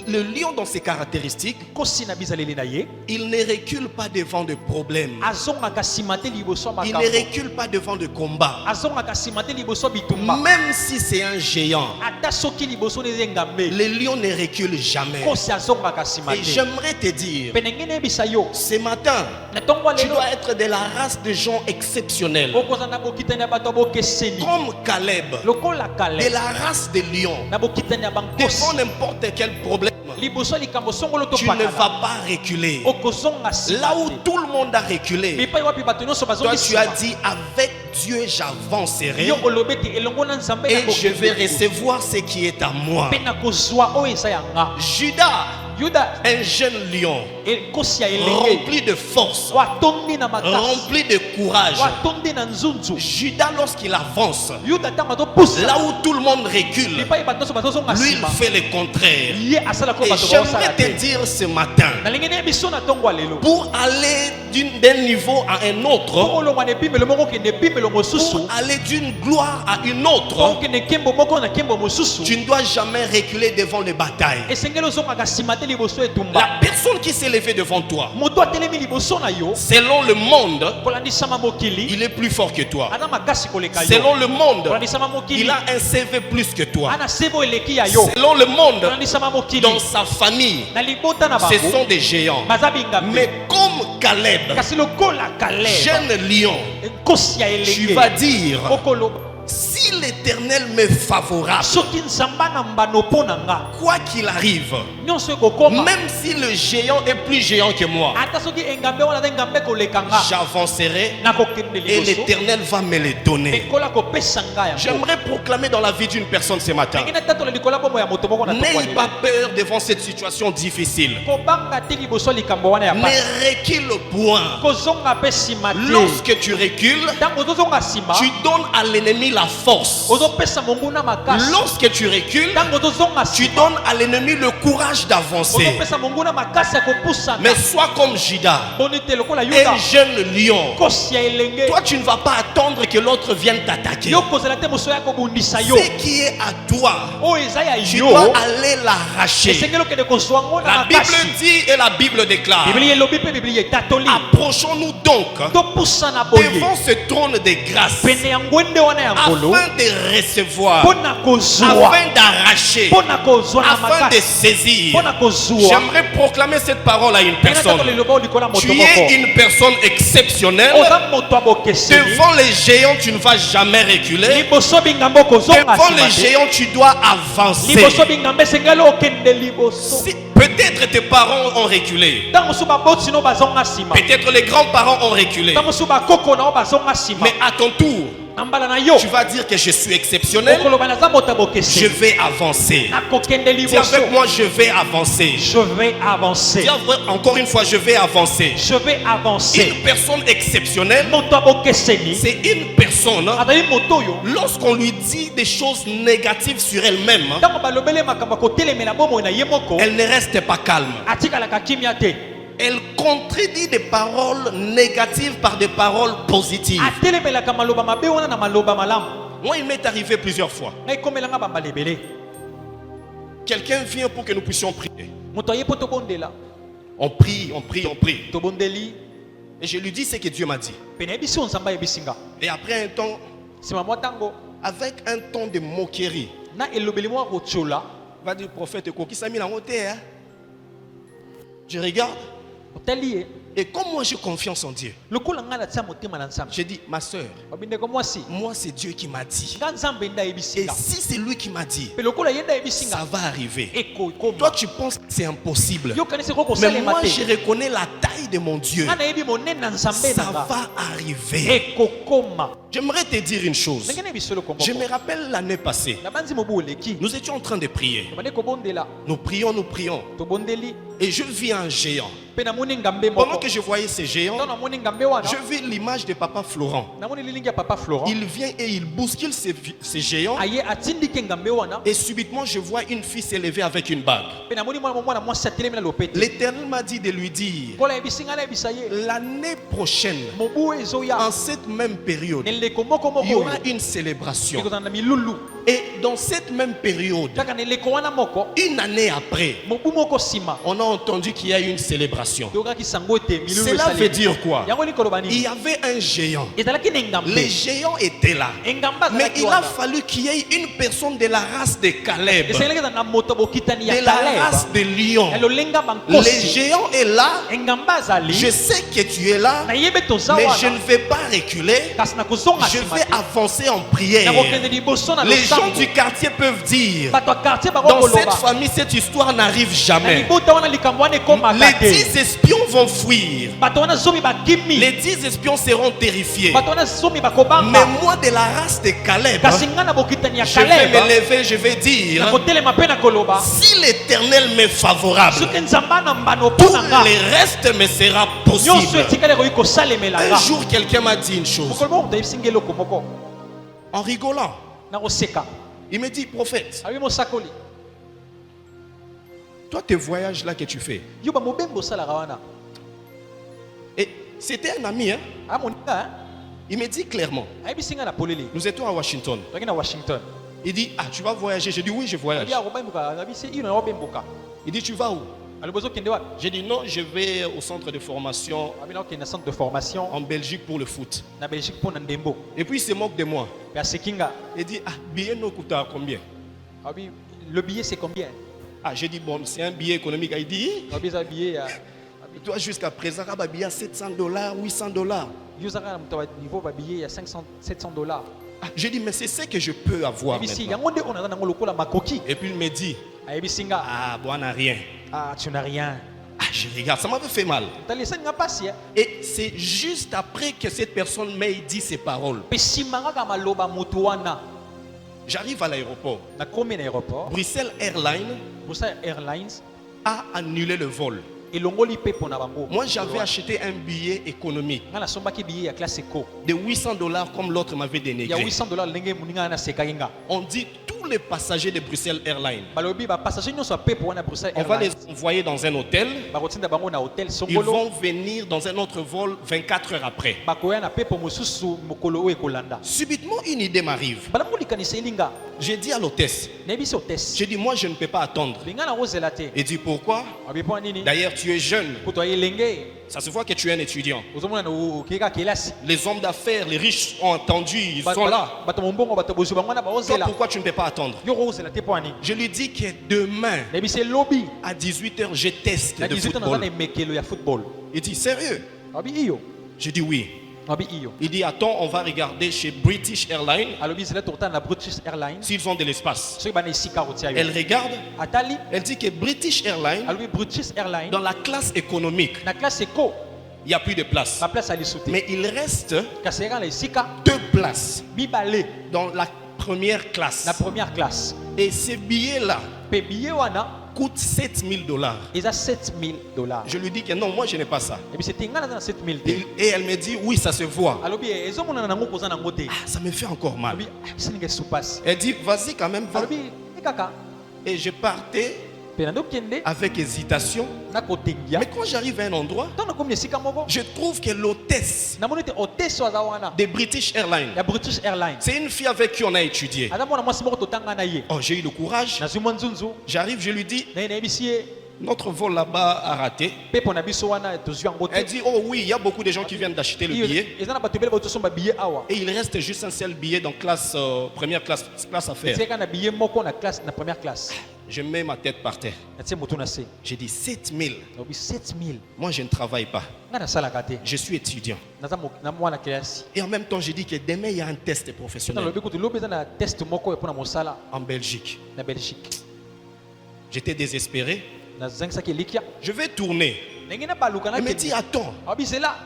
Le lion, dans ses caractéristiques, il ne recule pas devant de problèmes. Il ne recule pas devant de combats. Même si c'est un géant, le lion ne recule jamais. Et j'aimerais te dire, ce matin, tu dois être de la race de gens exceptionnels, comme Caleb, de la race des lions. Devant n'importe quel problème, tu ne vas pas reculer. Là où tout le monde a reculé, toi tu as dit, avec Dieu j'avancerai et je vais recevoir ce qui est à moi. Judas, un jeune lion, rempli de force, rempli de courage. Judas, lorsqu'il avance, là où tout le monde recule, lui il fait le contraire. Et j'aimerais te dire ce matin, pour aller d'un niveau à un autre, pour aller d'une gloire à une autre, tu ne dois jamais reculer devant les batailles. La personne qui s'est levée devant toi, selon le monde, il est plus fort que toi. Selon le monde, il a un CV plus que toi. Selon le monde, dans sa famille, ce sont des géants. Mais comme Caleb, jeune lion, tu vas dire, si si l'Éternel m'est favorable, quoi qu'il arrive, même si le géant est plus géant que moi, j'avancerai et l'Éternel va me les donner. J'aimerais proclamer dans la vie d'une personne ce matin: n'ayez pas peur devant cette situation difficile. Ne recule point. Lorsque tu recules, tu donnes à l'ennemi la force. Lorsque tu recules, tu donnes à l'ennemi le courage d'avancer. Mais sois comme Judas, un jeune lion. Toi, tu ne vas pas attendre que l'autre vienne t'attaquer. Ce qui est à toi, tu dois aller l'arracher. La Bible dit et la Bible déclare: approchons-nous donc devant ce trône de grâce afin de recevoir, afin d'arracher, afin de saisir. J'aimerais proclamer cette parole à une personne. Tu es une personne exceptionnelle. Devant les géants, tu ne vas jamais reculer. Devant les géants, tu dois avancer. Peut-être tes parents ont reculé. Peut-être les grands-parents ont reculé. Mais à ton tour, tu vas dire que je suis exceptionnel. Je vais avancer. Dis avec moi: je vais avancer. Je vais avancer. Dis encore une fois: je vais avancer. Je vais avancer. Une personne exceptionnelle, c'est une personne, lorsqu'on lui dit des choses négatives sur elle-même, elle ne reste pas calme. Elle contredit des paroles négatives par des paroles positives. Moi, il m'est arrivé plusieurs fois. Quelqu'un vient pour que nous puissions prier. On prie, on prie, on prie. Et je lui dis ce que Dieu m'a dit. Et après un temps, avec un ton de moquerie, va dire: prophète, je regarde. Et comme moi j'ai confiance en Dieu, j'ai dit: ma soeur, moi c'est Dieu qui m'a dit. Et si c'est lui qui m'a dit, ça va arriver. Toi tu penses que c'est impossible, mais moi je reconnais la taille de mon Dieu. Ça va arriver. J'aimerais te dire une chose. Je me rappelle l'année passée, nous étions en train de prier. Nous prions, nous prions. Et je vis un géant. Pendant que je voyais ces géants, je vis l'image de Papa Florent. Il vient et il bouscule ces géants. Et subitement, je vois une fille s'élever avec une bague. L'Éternel m'a dit de lui dire: l'année prochaine, en cette même période, il y aura une célébration. Et dans cette même période, une année après, on a entendu qu'il y a une célébration. Cela veut dire quoi? Il y avait un géant. Les géants étaient là. Mais il a fallu qu'il y ait une personne de la race de Caleb, de la race de Lion. Le géant est là. Je sais que tu es là, mais je ne vais pas reculer. Je vais avancer en prière. Les gens du quartier peuvent dire: dans cette famille, cette histoire n'arrive jamais. Les 10 espions vont fuir. Les 10 espions seront terrifiés. Mais moi, de la race de Caleb, je vais me lever, je vais dire: si l'Éternel m'est favorable, tout le reste me sera possible. Un jour, quelqu'un m'a dit une chose en rigolant. Il me dit: prophète, toi tes voyages là que tu fais, et c'était un ami, hein? Il me dit clairement, nous étions à Washington. Il dit: ah, tu vas voyager? J'ai dit: oui, je voyage. Il dit: tu vas où? J'ai dit: non, je vais au centre de formation en Belgique pour le foot. Et puis il se moque de moi. Il dit: ah, billet nous coûte à combien? Le billet c'est combien? Ah, j'ai dit: bon, c'est un billet économique. Il dit: toi jusqu'à présent, il y a $700, $800. J'ai dit, mais c'est ce que je peux avoir maintenant. Et puis il me dit, ah, bon, on n'a rien. Ah, tu n'as rien. Ah, je regarde, ça m'avait fait mal. Et c'est juste après que cette personne m'ait dit ces paroles. J'arrive à l'aéroport. Bruxelles Airlines a annulé le vol. Moi, j'avais acheté un billet économique de $800 comme l'autre m'avait dénégré. On dit tous les passagers de Bruxelles Airlines, on va les envoyer dans un hôtel. Ils vont venir dans un autre vol 24 heures après. Subitement, une idée m'arrive. J'ai dit à l'hôtesse, j'ai dit, moi je ne peux pas attendre. Il dit, pourquoi? D'ailleurs, tu es jeune. Ça se voit que tu es un étudiant. Les hommes d'affaires, les riches ont entendu, ils sont là. Toi, pourquoi tu ne peux pas attendre? Je lui dis que demain, à 18h, je teste le football. Il dit, sérieux? J'ai dit oui. Il dit, attends, on va regarder chez British Airlines s'ils ont de l'espace. Elle regarde, elle dit que British Airlines, dans la classe économique, il n'y a plus de place. Mais il reste 2 places dans la première classe. Et ces billets-là coûtent $7,000. Je lui dis que non, moi je n'ai pas ça. Et elle me dit, oui, ça se voit. Ah, ça me fait encore mal. Elle dit, vas-y quand même, va. Et je partais avec hésitation. Mais quand j'arrive à un endroit, je trouve que l'hôtesse de British Airlines, c'est une fille avec qui on a étudié. Oh, j'ai eu le courage. J'arrive, je lui dis, notre vol là-bas a raté. Elle dit, oh oui, il y a beaucoup de gens qui viennent d'acheter le billet. Et il reste juste un seul billet dans classe, première classe affaires. Je mets ma tête par terre. J'ai dit 7,000. Moi, je ne travaille pas. Je suis étudiant. Et en même temps, j'ai dit que demain, il y a un test professionnel en Belgique. J'étais désespéré. Je vais tourner. Il me dit, attends,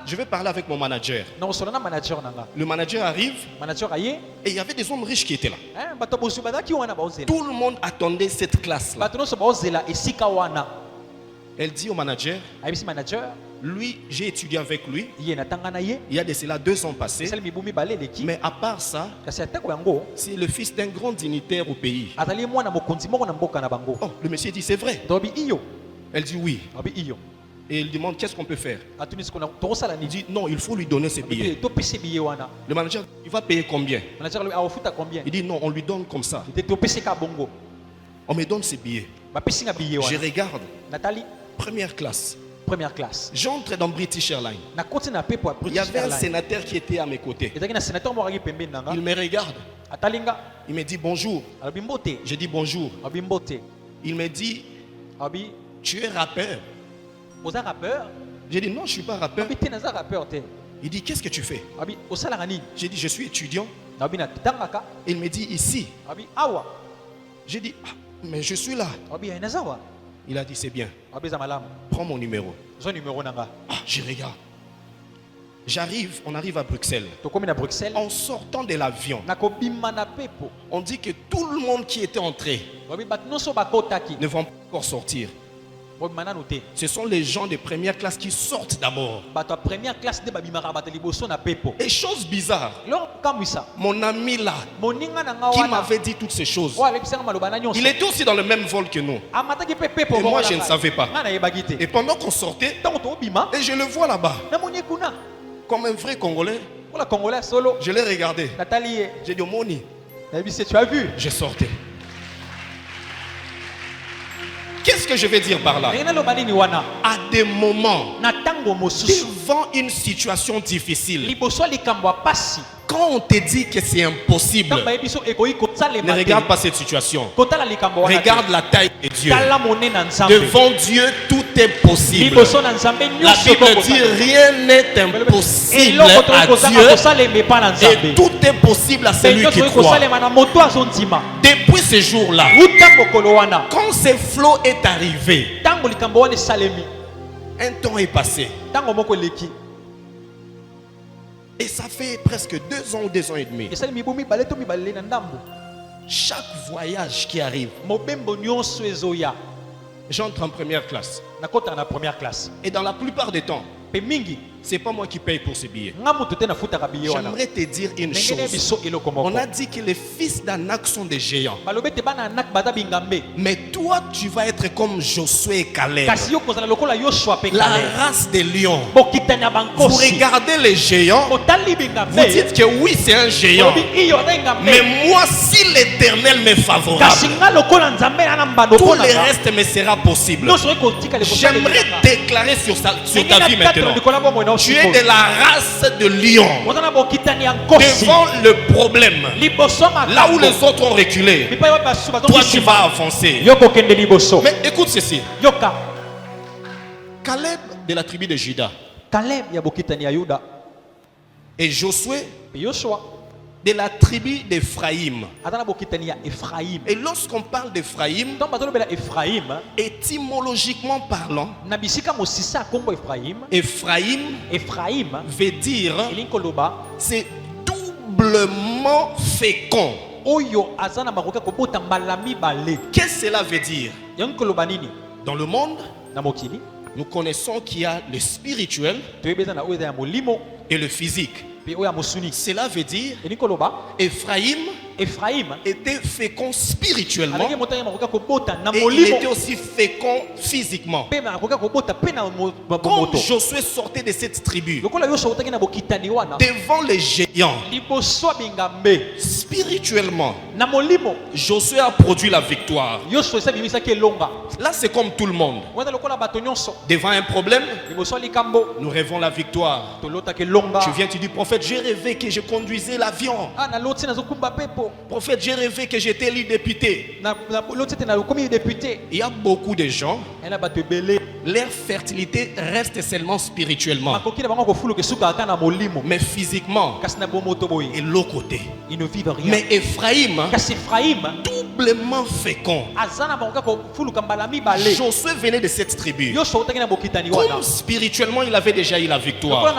je vais parler avec mon manager. Le manager arrive et il y avait des hommes riches qui étaient là. Tout le monde attendait cette classe-là. Elle dit au manager, lui, j'ai étudié avec lui. Il y a de cela 2 ans passés. Mais à part ça, c'est le fils d'un grand dignitaire au pays. Oh, le monsieur dit, c'est vrai. Elle dit oui. Et il demande qu'est-ce qu'on peut faire. Il dit non, il faut lui donner ses billets. Le manager, il va payer combien? Il dit non, on lui donne comme ça. On me donne ses billets. Je regarde. Première classe. J'entre dans British Airlines. Il y avait un sénateur qui était à mes côtés. Il me regarde. Il me dit bonjour. Je dis bonjour. Il me dit, tu es rappeur? J'ai dit non, je ne suis pas rappeur. Il dit, qu'est-ce que tu fais? J'ai dit, je suis étudiant. Il me dit, ici. J'ai dit, ah, mais je suis là. Il a dit, c'est bien. Prends mon numéro. Ah, je regarde. On arrive à Bruxelles. En sortant de l'avion, on dit que tout le monde qui était entré ne vont pas encore sortir. Ce sont les gens de première classe qui sortent d'abord. Et chose bizarre, mon ami là, qui m'avait dit toutes ces choses, il était aussi dans le même vol que nous. Et moi je ne savais pas. Et pendant qu'on sortait, et je le vois là-bas, comme un vrai Congolais, je l'ai regardé. J'ai dit, Moni, tu as vu? Je sortais. Qu'est-ce Qu'est-ce que je vais dire par là? À des moments, devant une situation difficile, quand on te dit que c'est impossible, ne regarde pas cette situation. Regarde la taille de Dieu. Devant Dieu, tout est possible. La Bible dit rien n'est impossible à Dieu. Et tout est possible à celui qui croit. Depuis ce jour-là, quand ce flot est arrivé, un temps est passé. Et ça fait presque 2 ans ou 2 ans et demi. Chaque voyage qui arrive, j'entre en première classe. Et dans la plupart des temps, c'est pas moi qui paye pour ces billets. J'aimerais te dire une chose. On a dit que les fils d'Anak sont des géants. Mais toi, tu vas être comme Josué et Caleb. La race des lions. Vous regardez les géants, vous dites que oui, c'est un géant. Mais moi, si l'Éternel m'est favorable, tout le reste me sera possible. J'aimerais déclarer sur ta vie maintenant. Tu es de la race de lion. Devant le problème, là où les autres ont reculé, toi tu vas avancer. Mais écoute ceci. Caleb de la tribu de Juda et Josué de la tribu d'Ephraïm. Et lorsqu'on parle d'Ephraïm, étymologiquement parlant, Ephraïm veut dire c'est doublement fécond. Qu'est-ce que cela veut dire? Dans le monde, nous connaissons qu'il y a le spirituel et le physique. Cela veut dire Ephraïm était fécond spirituellement et il était aussi fécond physiquement. Quand Josué sortait de cette tribu, devant les géants, spirituellement, Josué a produit la victoire. Là, c'est comme tout le monde. Devant un problème, nous rêvons la victoire. Tu viens, tu dis, prophète, j'ai rêvé que je conduisais l'avion. Prophète, j'ai rêvé que j'étais élu député. Il y a beaucoup de gens, leur fertilité reste seulement spirituellement. Mais physiquement, et l'autre côté. Mais Ephraïm, doublement fécond. Josué venait de cette tribu. Comme spirituellement, il avait déjà eu la victoire.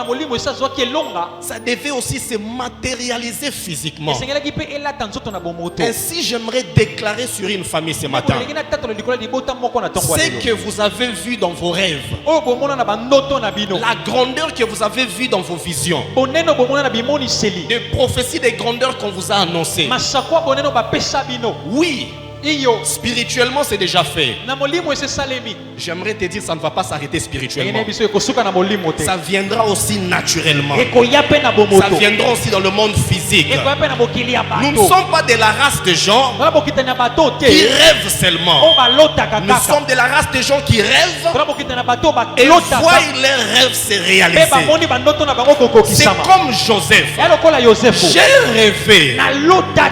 Ça devait aussi se matérialiser physiquement. Ainsi, j'aimerais déclarer sur une famille ce matin. Ce que vous avez vu dans vos rêves, la grandeur que vous avez vue dans vos visions, des prophéties des grandeurs qu'on vous a annoncées. Oui, spirituellement c'est déjà fait. J'aimerais te dire, ça ne va pas s'arrêter spirituellement. Ça viendra aussi naturellement. Ça viendra aussi dans le monde physique. Nous ne sommes pas de la race de gens qui rêvent seulement. Nous sommes de la race de gens qui rêvent et voient leurs rêves se réaliser. C'est comme Joseph. J'ai rêvé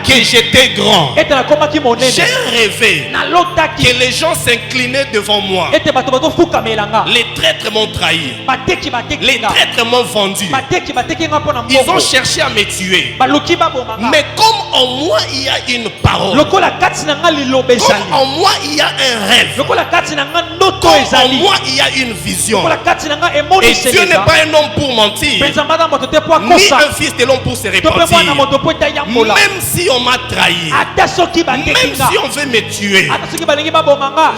que j'étais grand. J'ai rêvé que les gens s'inclinaient devant moi. Les traîtres m'ont trahi. Les traîtres m'ont vendu. Ils ont cherché à me tuer. Mais comme en moi il y a une parole, comme en moi il y a un rêve, comme en moi il y a une vision, et Dieu n'est pas un homme pour mentir, ni un fils de l'homme pour se repentir. Même si on m'a trahi, même si on veut me tuer,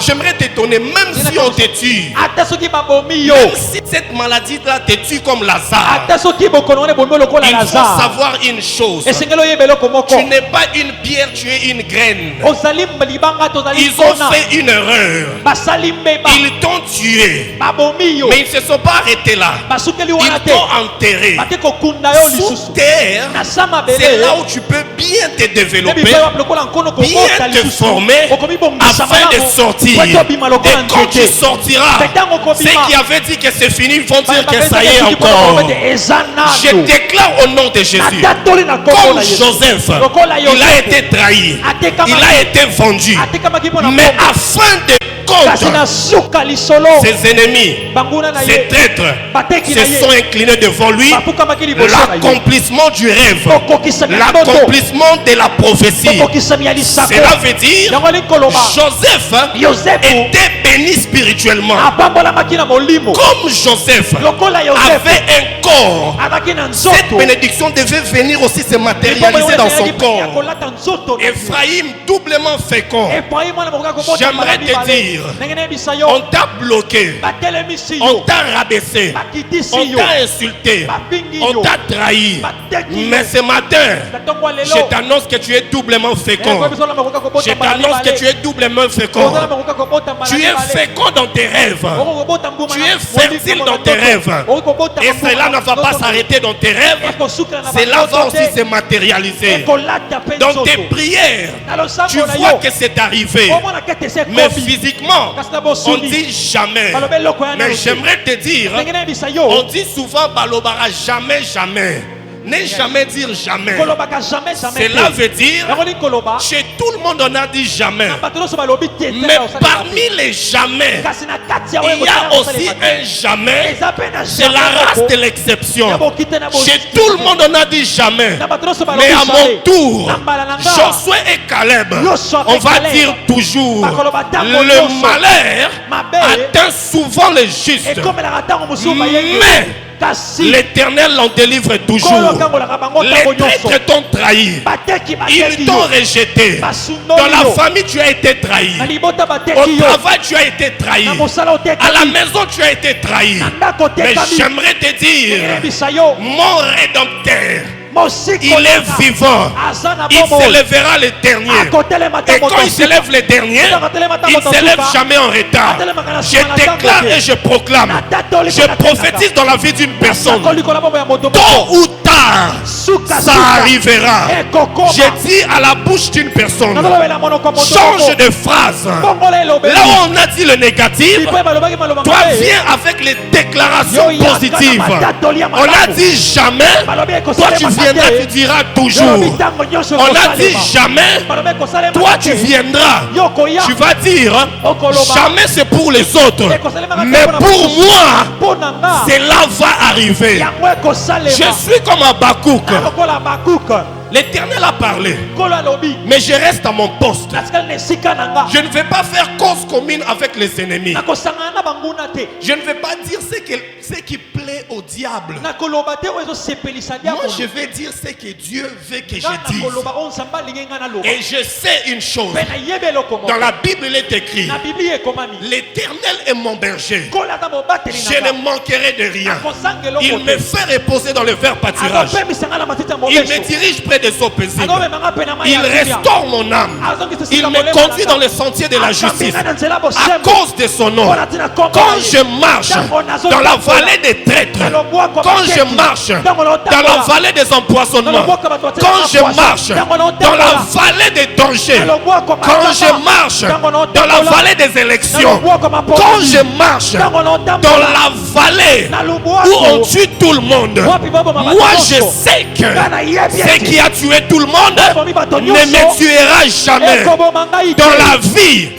j'aimerais t'étonner, même si on te tue, même si cette maladie là te tue comme Lazare, il faut savoir une chose: tu n'es pas une pierre, tu es une graine. Ils ont fait une erreur. Ils t'ont tué. Mais ils ne se sont pas arrêtés là. Ils t'ont enterré. Sous terre, c'est là où tu peux bien te développer, bien te former afin de sortir. Et quand tu sortiras, ceux qui avaient dit que c'est fini vont dire que ça y est encore. Je déclare au nom de Jésus, comme Joseph, il a été trahi, il a été vendu, mais afin de ses ennemis, ses traîtres se sont inclinés devant lui. L'accomplissement du rêve, l'accomplissement de la prophétie. Cela veut dire Joseph était béni spirituellement. Comme Joseph avait un corps, cette bénédiction devait venir aussi se matérialiser dans son corps. Ephraïm doublement fécond. J'aimerais te dire, on t'a bloqué, on t'a rabaissé, on t'a insulté, on t'a trahi. Mais ce matin, je t'annonce que tu es doublement fécond. Je t'annonce que tu es doublement fécond. Tu es fécond dans tes rêves. Tu es fertile dans tes rêves. Et cela ne va pas s'arrêter dans tes rêves. Cela va aussi se matérialiser. Dans tes prières, tu vois que c'est arrivé. Mais physiquement, on dit jamais. Mais j'aimerais te dire, on dit souvent balobara jamais, jamais. Ne jamais dire jamais. Cela veut dire, chez tout le monde on a dit jamais. Mais parmi les jamais, il y a aussi un jamais. C'est la race de l'exception. Chez tout le monde on a dit jamais. Mais à mon tour, Josué et Caleb, on va dire toujours, le malheur atteint souvent les justes. Mais l'Éternel l'en délivre toujours. Les traîtres t'ont trahi. Ils t'ont rejeté. Dans la famille, tu as été trahi. Au travail, tu as été trahi. À la maison, tu as été trahi. Mais j'aimerais te dire, mon Rédempteur, il est vivant. Il se lèvera le dernier. Et quand il se lève le dernier, il ne se lève jamais en retard. Je déclare et je proclame. Je prophétise dans la vie d'une personne. Tôt ou tard, ça arrivera. J'ai dit à la bouche d'une personne, change de phrase. Là où on a dit le négatif, toi viens avec les déclarations positives. On a dit jamais, toi tu viens. Tu diras toujours. On a dit jamais. Toi tu viendras. Tu vas dire jamais c'est pour les autres. Mais pour moi, cela va arriver. Je suis comme Habakkuk. L'Éternel a parlé, mais je reste à mon poste. Je ne vais pas faire cause commune avec les ennemis. Je ne vais pas dire ce qui plaît au diable. Moi je vais dire ce que Dieu veut que je dise. Et je sais une chose. Dans la Bible il est écrit, l'Éternel est mon berger. Je ne manquerai de rien. Il me fait reposer dans le vert pâturage. Il me dirige près des eaux paisibles. Il restaure mon âme. Il me conduit dans les sentiers de la justice à cause de son nom. Quand je marche dans la vallée des traîtres, quand je marche dans la vallée des empoisonnements, quand je marche dans la vallée des dangers, quand je marche dans la vallée des élections, quand je marche dans la vallée où on tue tout le monde, moi je sais que ce qui a tué tout le monde ne me tuera jamais. Dans la vie,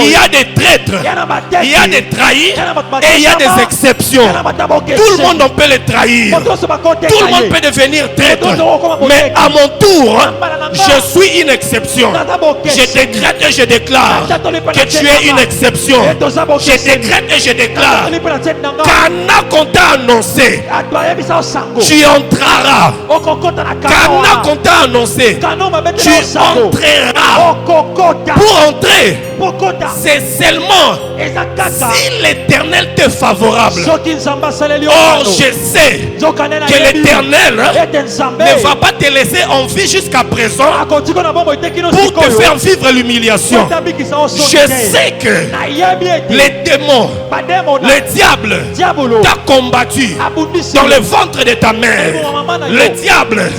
il y a des traîtres, il y a des trahis et il y a des exceptions. Tout le monde on peut les trahir, tout le monde peut devenir traître, mais à mon tour je suis une exception. Je décrète et je déclare que tu es une exception. Je décrète et je déclare Cana qu'on t'a annoncé, tu entreras. Cana qu'on t'a annoncé, tu entreras. Pour entrer, c'est seulement si l'Éternel t'est favorable. Or, je sais que l'Éternel ne va pas te laisser en vie jusqu'à présent pour te faire vivre l'humiliation. Je sais que les démons, le diable t'a combattu dans le ventre de ta mère. Le diable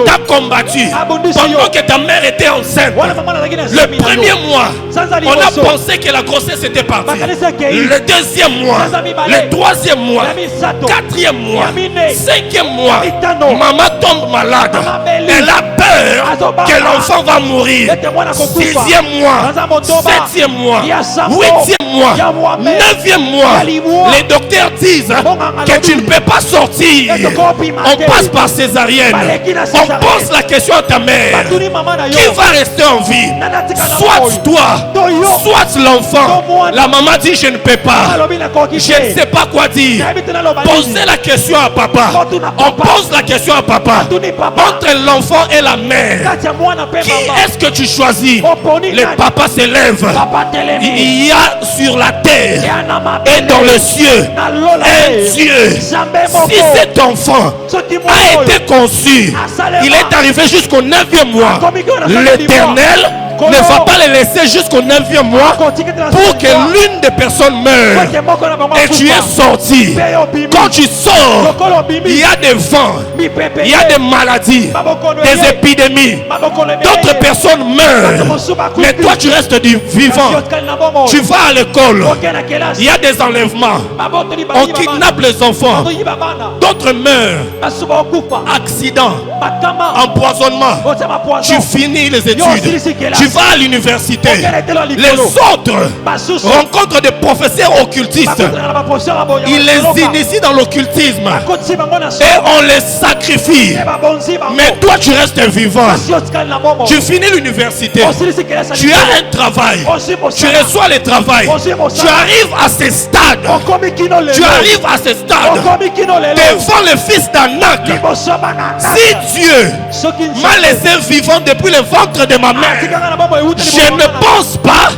t'a combattu pendant que ta mère était enceinte. Le premier mois, on a pensé que la grossesse était partie. Le deuxième mois, le troisième mois, quatrième mois, cinquième mois, maman tombe malade. Elle a peur que l'enfant va mourir. Sixième mois, septième mois, huitième mois, neuvième mois, les docteurs disent que tu ne peux pas sortir. On passe par césarienne. On pose la question à ta mère: qui va rester en vie? Soit toi, soit l'enfant. La maman dit: je ne peux pas. Je ne sais pas quoi dire. Posez la question à papa. On pose la question à papa. Entre l'enfant et la mère, qui est-ce que tu choisis? Le papa se lève. Il y a sur la terre et dans le cieux un Dieu. Si cet enfant a été conçu, il est arrivé jusqu'au 9e mois, l'Éternel ne va pas le laisser jusqu'au 9e mois pour que l'une des personnes meure. Et tu es sorti. Quand tu sors, il y a des vents, il y a des maladies, des épidémies. D'autres personnes meurent, mais toi tu restes du vivant. Tu vas à l'école, il y a des enlèvements, on kidnappe les enfants. D'autres meurent, accident, empoisonnement. Tu finis les études, tu vas à l'université. Les autres rencontrent des professeurs occultistes. Ils les initient dans l'occultisme et on les sacrifie. Mais toi tu restes vivant. Tu finis l'université, tu as un travail, tu reçois le travail, tu arrives à ce stade, devant le fils d'Anak. Si Dieu m'a laissé vivant depuis le ventre de ma mère, je ne pense pas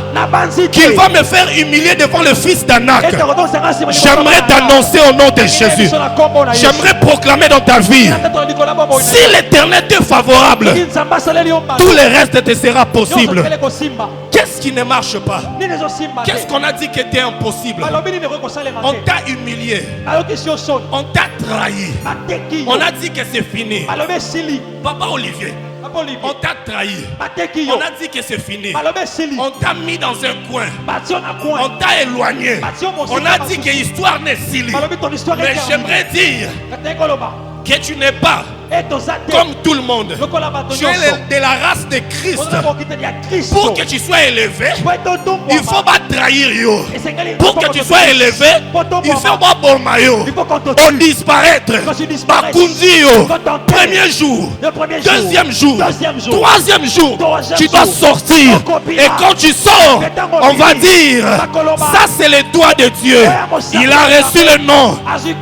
qu'il va me faire humilier devant le fils d'Anak. J'aimerais t'annoncer au nom de Jésus. J'aimerais proclamer dans ta vie: si l'Éternel est favorable, tout le reste te sera possible. Qu'est-ce qui ne marche pas? Qu'est-ce qu'on a dit qui était impossible? On t'a humilié, on t'a trahi, on a dit que c'est fini. Papa Olivier, on t'a trahi, on a dit que c'est fini. On t'a mis dans un coin, on t'a éloigné, on a dit que l'histoire n'est finie. Mais j'aimerais dire que tu n'es pas comme tout le monde. Tu es de la race de Christ. Pour que tu sois élevé, il faut pas trahir. Pour que tu sois élevé, il faut pas bon maillot. On disparaître. Premier jour, deuxième jour, troisième jour, tu dois sortir. Et quand tu sors, on va dire: ça c'est le doigt de Dieu. Il a reçu le nom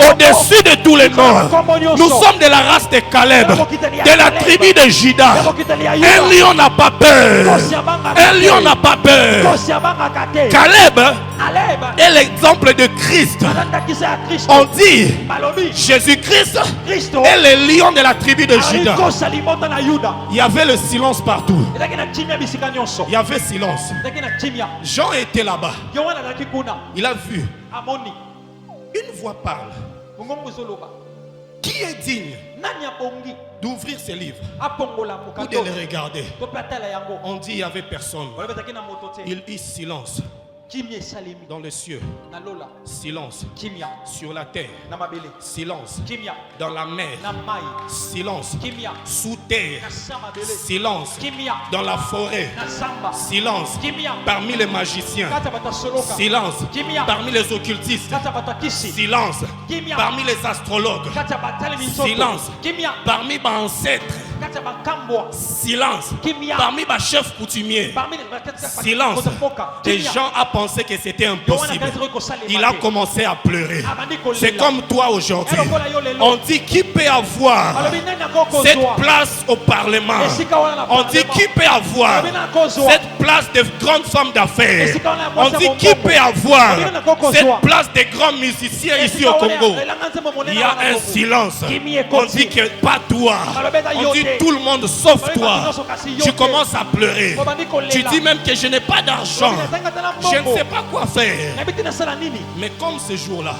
au-dessus de tous les noms. Nous sommes de la race de Caleb, de la tribu de Juda. Un lion n'a pas peur. Un lion n'a pas peur. Caleb est l'exemple de Christ. On dit Jésus-Christ est le lion de la tribu de Juda. Il y avait le silence partout. Il y avait silence. Jean était là-bas. Il a vu. Une voix parle. Qui est digne d'ouvrir ses livres ou de les regarder? On dit il n'y avait personne. Il y silence. Dans les cieux, silence. Sur la terre, silence. Dans la mer, silence. Sous terre, silence. Dans la forêt, silence. Parmi les magiciens, silence. Parmi les occultistes, silence. Parmi les astrologues, silence. Parmi mes ancêtres, silence. Parmi mes chefs coutumiers, silence. Des gens ont pensé que c'était impossible. Il a commencé à pleurer. C'est comme toi aujourd'hui, on dit qui peut avoir cette place au Parlement. On dit qui peut avoir cette place de grande femme d'affaires. On dit qui peut avoir cette place de grands musiciens ici au Congo. Il y a un silence. On dit que pas toi. On dit tout le monde sauf toi. Tu commences à pleurer. Tu dis même que je n'ai pas d'argent. Je ne sais pas quoi faire. Mais comme ce jour-là,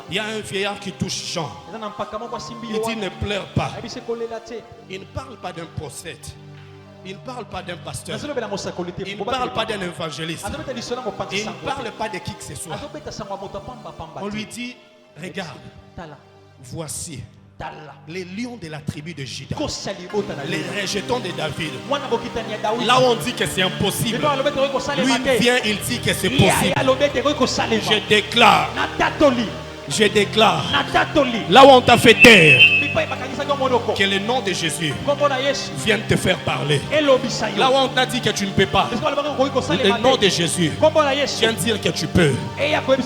il y a un vieillard qui touche Jean. Il dit ne pleure pas. Il ne parle pas d'un prophète. Il ne parle pas d'un pasteur. Il ne parle pas d'un évangéliste. Il ne parle pas de qui que ce soit. On lui dit, regarde, voici les lions de la tribu de Juda, les rejetons de David. Là où on dit que c'est impossible, lui il vient, il dit que c'est possible. Je déclare, là où on t'a fait taire, que le nom de Jésus vienne te faire parler. Là où on t'a dit que tu ne peux pas, le nom de Jésus vient dire que tu peux.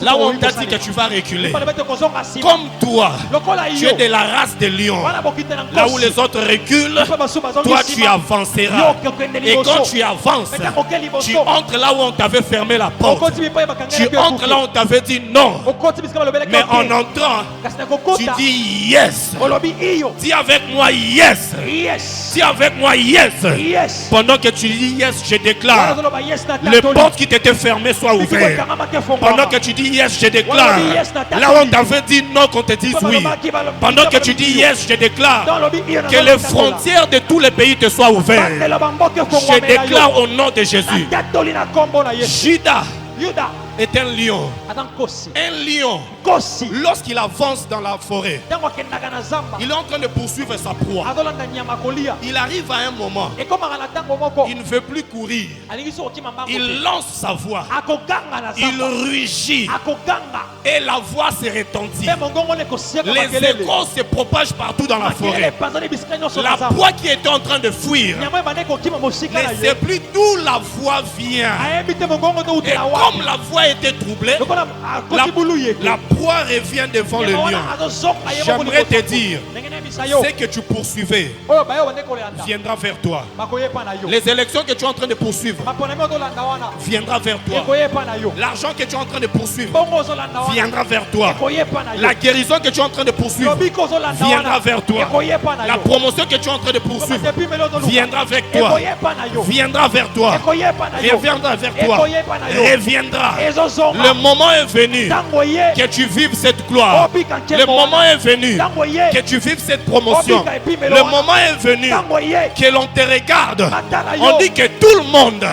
Là où on t'a dit que tu vas reculer, comme toi, tu es de la race des lions. Là où les autres reculent, toi tu avanceras. Et quand tu avances, tu entres là où on t'avait fermé la porte. Tu entres là où on t'avait dit non. Mais en entrant, tu dis yes. Dis avec moi yes. Dis avec moi yes. Pendant que tu dis yes, je déclare les portes qui t'étaient fermées soient ouvertes. Pendant que tu dis yes, je déclare là où on t'avait dit non, qu'on te dise oui. Pendant que tu dis yes, je déclare que les frontières de tous les pays te soient ouvertes. Je déclare au nom de Jésus. Juda est un lion. Un lion, lorsqu'il avance dans la forêt, il est en train de poursuivre sa proie. Il arrive à un moment, il ne veut plus courir. Il lance sa voix. Il rugit. Et la voix se retentit. Les échos se propagent partout dans la forêt. La proie qui était en train de fuir ne sait plus d'où la voix vient. Et comme la voix était troublée, la proie revient devant le lion. J'aimerais te dire, ce que tu poursuivais viendra vers toi. Les élections que tu es en train de poursuivre viendra vers toi. L'argent que tu es en train de poursuivre viendra vers toi. La guérison que tu es en train de poursuivre viendra vers toi. La promotion que tu es en train de poursuivre viendra avec toi. Viendra vers toi. Reviendra vers toi. Reviendra. Le moment est venu que tu vives cette gloire. Le moment est venu que tu vives cette promotion. Le moment est venu que l'on te regarde. On dit que tout le monde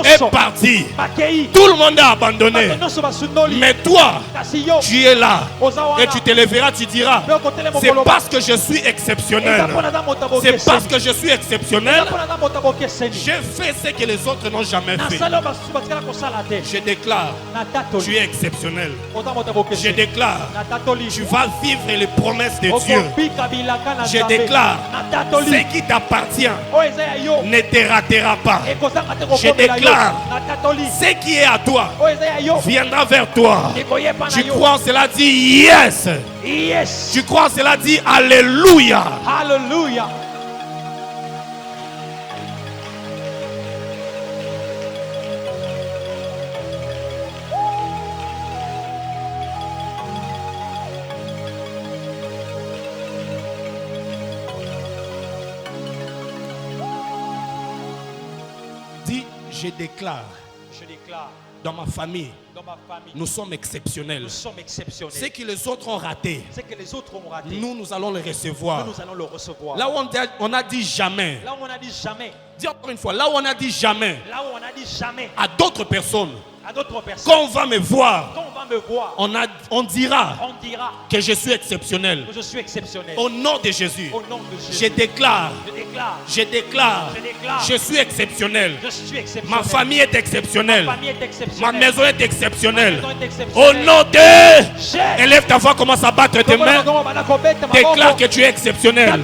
est parti. Tout le monde a abandonné. Mais toi, tu es là. Et tu te lèveras, tu diras, c'est parce que je suis exceptionnel. C'est parce que je suis exceptionnel. J'ai fait ce que les autres n'ont jamais fait. Je déclare, tu es exceptionnel. Je déclare, tu vas vivre les promesses de Dieu. Je déclare, ce qui t'appartient ne te ratera pas. Je déclare, ce qui est à toi viendra vers toi. Tu crois en cela, dis yes. Tu crois en cela, dis alléluia. Alléluia. Je déclare, dans ma famille, nous sommes exceptionnels. Ce que les autres ont raté, nous allons le recevoir. Là où on a dit jamais, dis encore une fois, là où on a dit jamais, à d'autres personnes, quand on va me voir, on dira que je suis exceptionnel. Au nom de Jésus, je déclare, je suis exceptionnel. Ma famille est exceptionnelle. Ma maison est exceptionnelle. Au nom de... Élève ta voix, commence à battre tes mains. Déclare que tu es exceptionnel.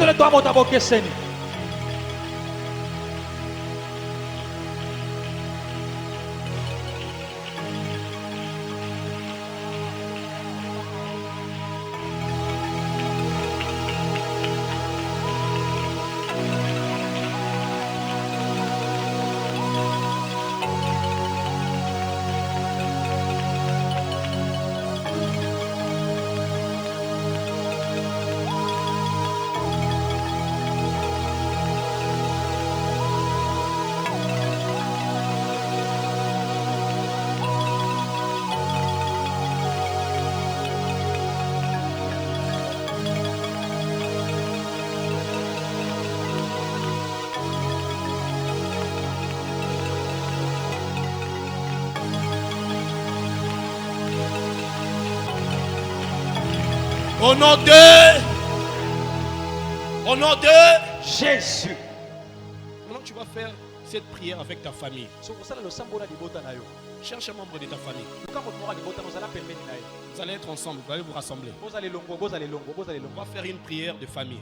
Au nom de Jésus. Maintenant, tu vas faire cette prière avec ta famille. Cherche un membre de ta famille. Vous allez être ensemble, vous allez vous rassembler. On va faire une prière de famille.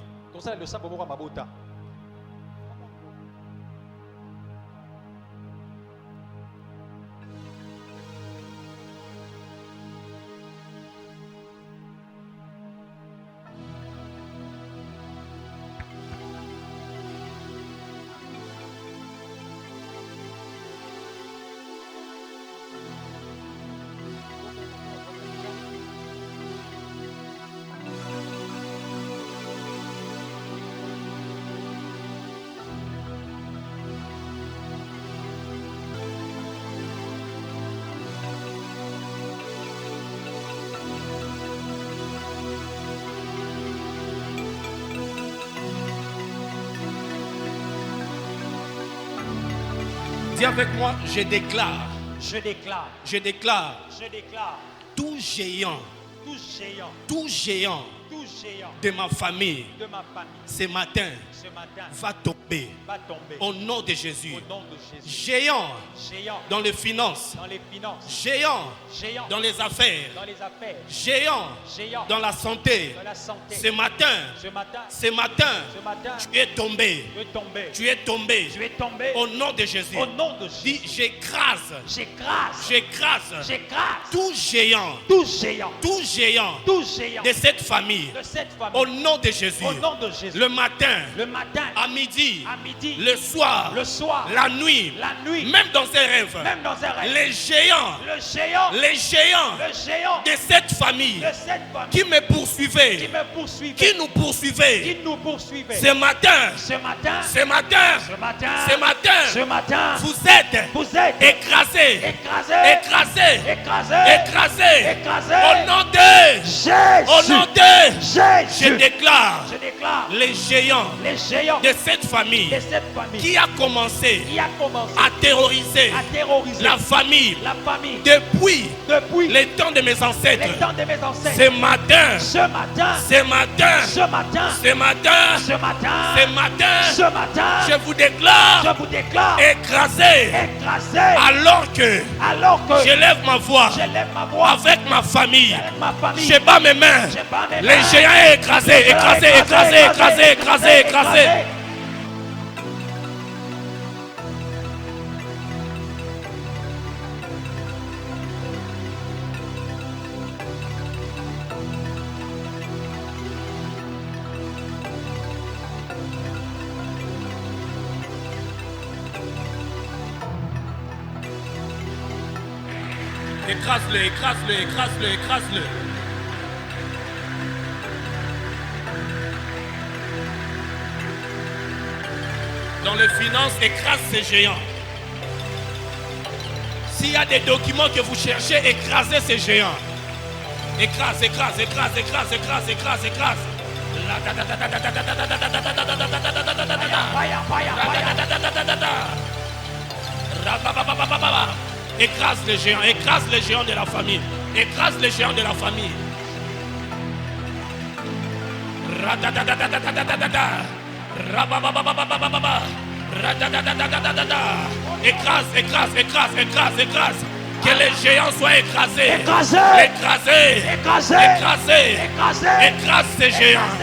Dis avec moi, je déclare. Je déclare. Je déclare. Je déclare. Tout géant. Tout géant. Tout géant. Tout géant. De ma famille. De ma famille. Ce matin. Ce matin. Va tomber. Va tomber. Au nom de Jésus. Au nom de Jésus. Géant. Géant. Dans les finances. Dans les finances. Géant. Géant. Dans les affaires. Dans les affaires. Géant. Géant. Dans la santé. Dans la santé. Ce matin. Ce matin. Ce matin. Ce matin. Tu es tombé. Tu es tombé. Tu es tombé. Tu es tombé. Au nom de Jésus. Au nom de Jésus. Dis, j'écrase. J'écrase. J'écrase. J'écrase. Tout géant. Tout géant. Tout géant. Tout géant. De cette famille. De cette famille. Au nom de Jésus. Au nom de Jésus. Le matin. Le matin. À midi. À midi. Le soir. Le soir. La nuit. La nuit. Même dans ses rêves. Même dans ses rêves. Les géants. Le géant. Les géants. Le géant. De cette famille. De cette famille. Qui me poursuivait. Qui me poursuivait. Qui nous poursuivait. Qui nous poursuivait. Ce matin. Ce matin. Ce matin. Ce matin. Ce matin. Ce matin. Vous êtes. Vous êtes. Écrasés. Écrasés. Écrasés. Écrasés. Écrasés. Écrasés. Au nom de Jésus. Au nom de Jésus. je déclare. Je déclare. Les géants. Les géants. De cette famille. De cette famille. Qui a commencé. Qui a commencé. À terroriser. À terroriser. La famille. La famille. Depuis. Depuis. Les temps de mes ancêtres. Les temps de mes ancêtres. Ce matin. Ce matin. Ce matin. Ce matin. Ce matin. Ce matin. Ce matin. Ce matin. Je vous déclare. Je vous déclare. Écrasé. Écrasé. Alors que. Je lève ma voix. Je lève ma voix. Avec ma famille. Avec ma famille. Je bats mes mains. Je bats mes Les mains. géants écrasés. Écrasés. Écrasés. Écrasés. Écrasés. Écrasés. Écrase-le, écrase-le, écrase-le, écrase-le. Dans les finances, écrase ces géants. S'il y a des documents que vous cherchez, écrasez ces géants. Écrase, écrase, écrase, écrase, écrase, écrase, écrase. Écrase les géants de la famille. Écrase les géants de la famille. Écrase, écrase, écrase, écrase, écrase. Que les géants soient écrasés. Écrasés. Écrasés. Écrasés. Écrasés. Écrasés. Écrase ces géants.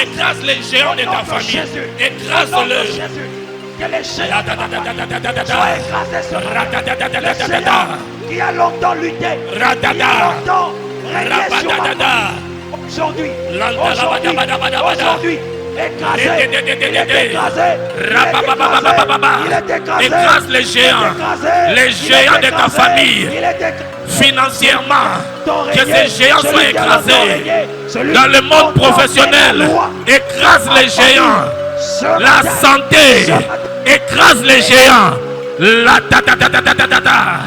Écrase les géants de ta famille. Écrase-le. Que les géants soient écrasés ce matin. Les géants qui a longtemps lutté, qui a longtemps régné sur ma famille. Aujourd'hui, écrasé, il est écrasé, il est écrasé, écrase les géants, les géants de ta famille, financièrement, que ces géants soient écrasés. Dans le monde professionnel, écrase les géants. La santé, écrase les géants. La ta ta ta ta ta ta ta ta.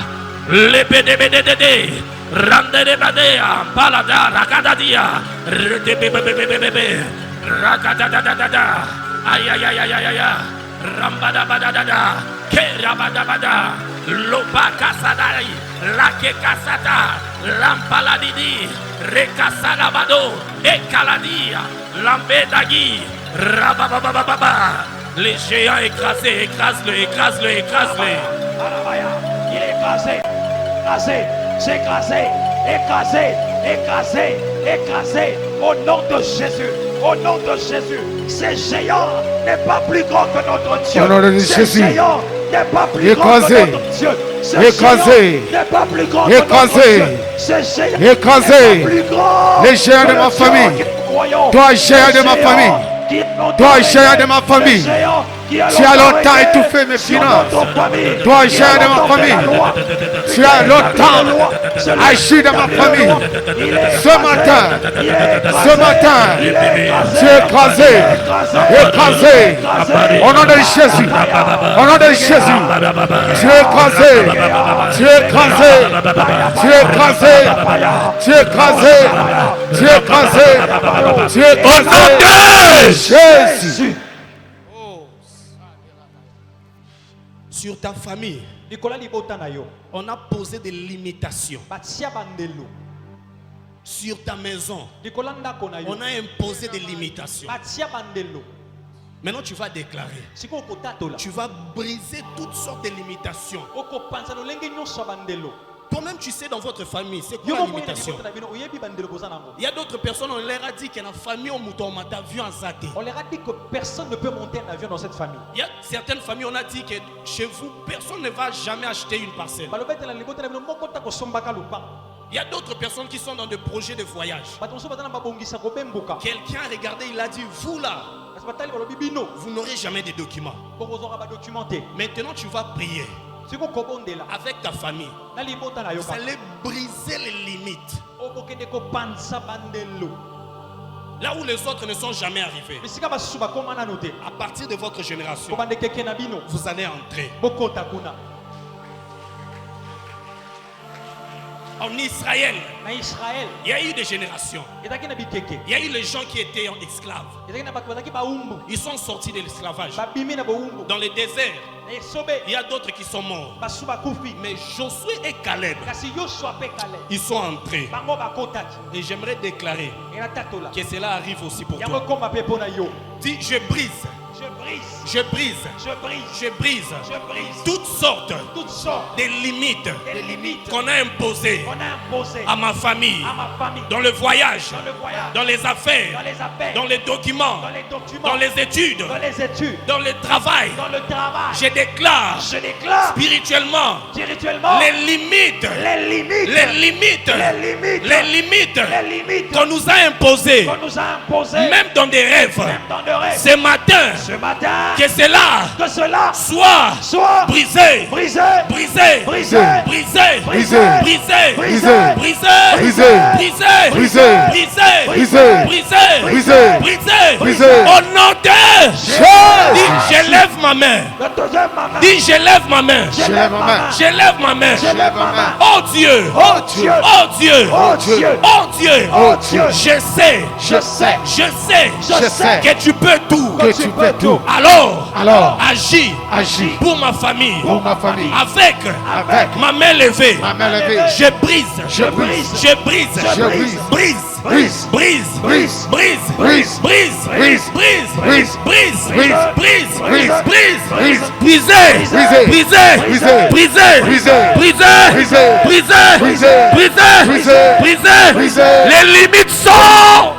Les BDBDD. Randere badea, balada, rakadadia, redebebebebebebe, rakadadadada, ayayayayaya, rambadabadada, kerabadabada, loba kasadai, lake kasada, Lampaladidi, Rekasalabado, Ekaladia, Lambedagi, Rabababababa. Les géants écrasés, écrase-le, écrase-le, écrase-le. Il est écrasé, écrasé, c'est écrasé, écrasé, écrasé, écrasé. Au nom de Jésus, au nom de Jésus. Ce géant n'est pas plus grand que notre Dieu. Au nom de Jésus. Ce géant n'est pas plus grand que Écrasé. notre Dieu. Ce Écrasé. géant n'est pas plus grand Écrasé. que notre Dieu. Ce géant Écrasé. n'est pas plus grand Les géants que de le ma Dieu famille. que nous croyons. Toi, géant Ce de ma géant famille. qui est notre Toi, règne. géant de ma Ce famille. géant qui a Tu as longtemps régné étouffé mes sur finances. notre famille. Toi, Qui a géant de ma longtemps fait la famille. loi. Tu as longtemps agi dans ma famille. Ce matin, ce matin, tu es écrasé, écrasé. Au nom de Jésus, au nom de Jésus, tu es écrasé, tu es écrasé, tu es écrasé, tu es écrasé, tu es écrasé, tu es écrasé. Jésus. Sur ta famille, on a posé des limitations. Sur ta maison, on a imposé des limitations. Maintenant, tu vas déclarer. Tu vas briser toutes sortes de limitations. Toi-même, tu sais dans votre famille, c'est quoi la limitation? Il y a d'autres personnes, on leur a dit que la famille, on a avion en Zate. On leur a dit que personne ne peut monter un avion dans cette famille. Il y a certaines familles, on a dit que chez vous, personne ne va jamais acheter une parcelle. Il y a d'autres personnes qui sont dans des projets de voyage. Quelqu'un a regardé, il a dit, vous là, vous n'aurez jamais de documents. Maintenant, tu vas prier avec ta famille. Vous allez briser les limites. Là où les autres ne sont jamais arrivés. À partir de votre génération, vous allez entrer. En Israël, il y a eu des générations. Il y a eu les gens qui étaient en esclaves. Ils sont sortis de l'esclavage. Dans les déserts, il y a d'autres qui sont morts. Mais Josué et Caleb, ils sont entrés. Et j'aimerais déclarer que cela arrive aussi pour toi. Dis, je brise. Je brise toutes sortes de limites qu'on a imposées à ma famille, dans le voyage, dans les affaires, dans les documents, dans les études, dans le travail. Je déclare spirituellement les limites qu'on nous a imposées, même dans des rêves. Ce matin, que cela soit brisé, brisé, brisé, brisé, brisé, brisé, brisé, brisé, brisé, brisé, brisé, brisé, au nom de Jésus. Je lève ma main. Dis, je lève ma main. Je lève ma main. Je lève ma main. Je lève ma main. Oh Dieu. Oh Dieu. Oh Dieu. Oh Dieu. Oh Dieu. Oh Dieu. Je sais. Je sais. Je sais. Je sais. Que tu peux tout. Que tu peux tout. Alors, agis pour ma famille. Pour ma famille. Avec ma main levée. Ma main levée. Je brise. Je brise. Je brise. Je brise. Brise. Brise. Brise. Brise. Brise. Brise. Brise. Brise. Brise. Brise. Brise. Brise. Brise. Brise. Brise. Brise. Brisez. Brisez. Brisez. Brisez. Brisez. Brisez. Brisez. Brisez. Brisez. Brisez. Brisez. Brisez. Brisez. Brisez. Les limites sont.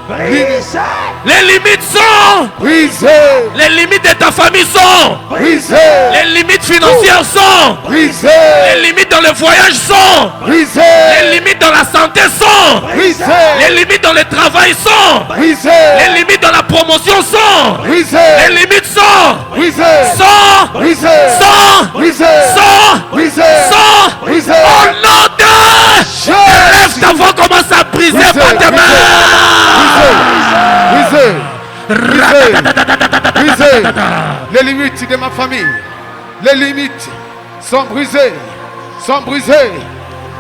Les limites sont. Brisé. Les limites de ta famille sont. Brisé. Les limites financières sont. Brisé. Les limites dans le voyage sont. Brisé. Les limites dans la santé sont. Brisé. Les limites dans le travail sont. Brisé. Les limites dans la promotion sont. Brisé. Les limites sont. Brisé. Sont. Brisé. Sont. Brisé. Sont. Brisé. Sont. Brisé. Au nom de Lève ta voix, commence à briser par tes mains. Brisé. Brisé. Brisé. Les limites de ma famille. Les limites sont brisées. Sont brisées.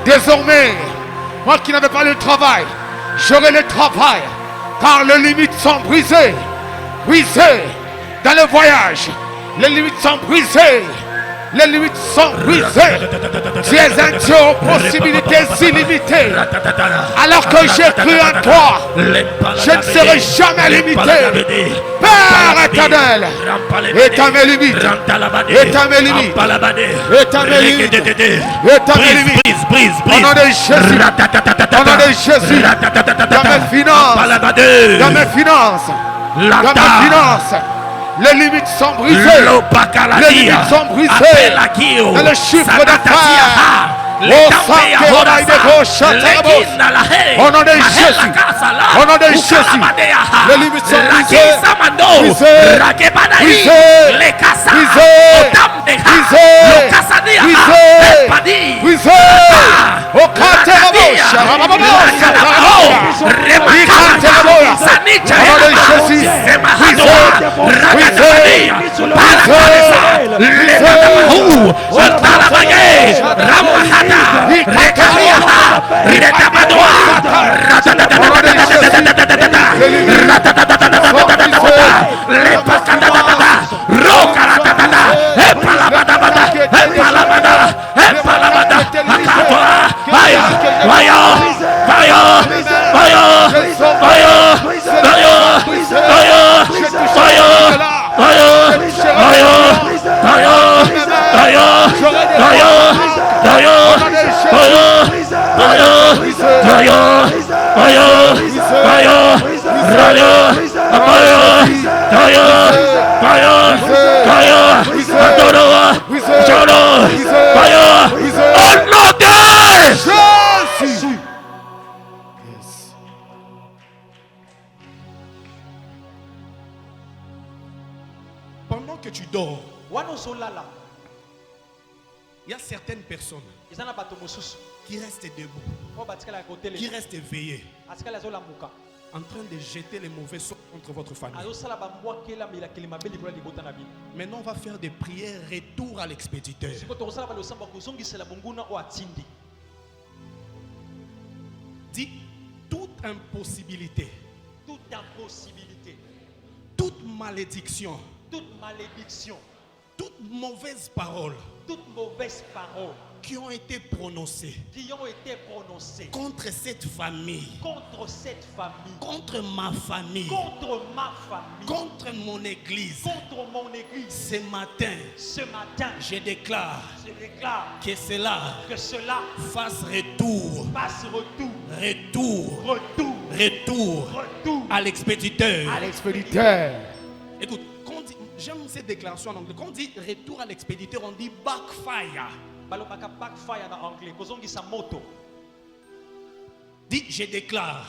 Désormais, moi qui n'avais pas le travail, j'aurai le travail. Car les limites sont brisées. Brisées. Dans le voyage, les limites sont brisées. Les limites sont brisées. Tu es un Dieu aux possibilités illimitées. Alors que j'ai cru en toi, je ne serai jamais limité. Père éternel, éteins mes limites. Éteins mes limites. Éteins mes limites. Éteins mes limites. Au nom de Jésus. Au nom de Jésus. Dans mes finances. Dans mes finances. Dans mes finances. Les limites sont brisées. Les limites sont brisées. Dans le chiffre d'affaires. Au nom de Jésus. Au nom de Jésus. Les limites sont brisées. Pendant que tu dors, il y a certaines personnes qui restent debout, qui restent éveillées, en train de jeter les mauvais sorts contre votre famille. Maintenant, on va faire des prières retour à l'expéditeur. Dis toute impossibilité, toute malédiction, toute mauvaise parole qui ont été prononcées contre cette famille, contre ma famille, contre mon église. Ce matin, je déclare que cela fasse retour à l'expéditeur. Écoute, j'aime cette déclaration en anglais. Quand on dit retour à l'expéditeur, on dit backfire. Dis, je déclare.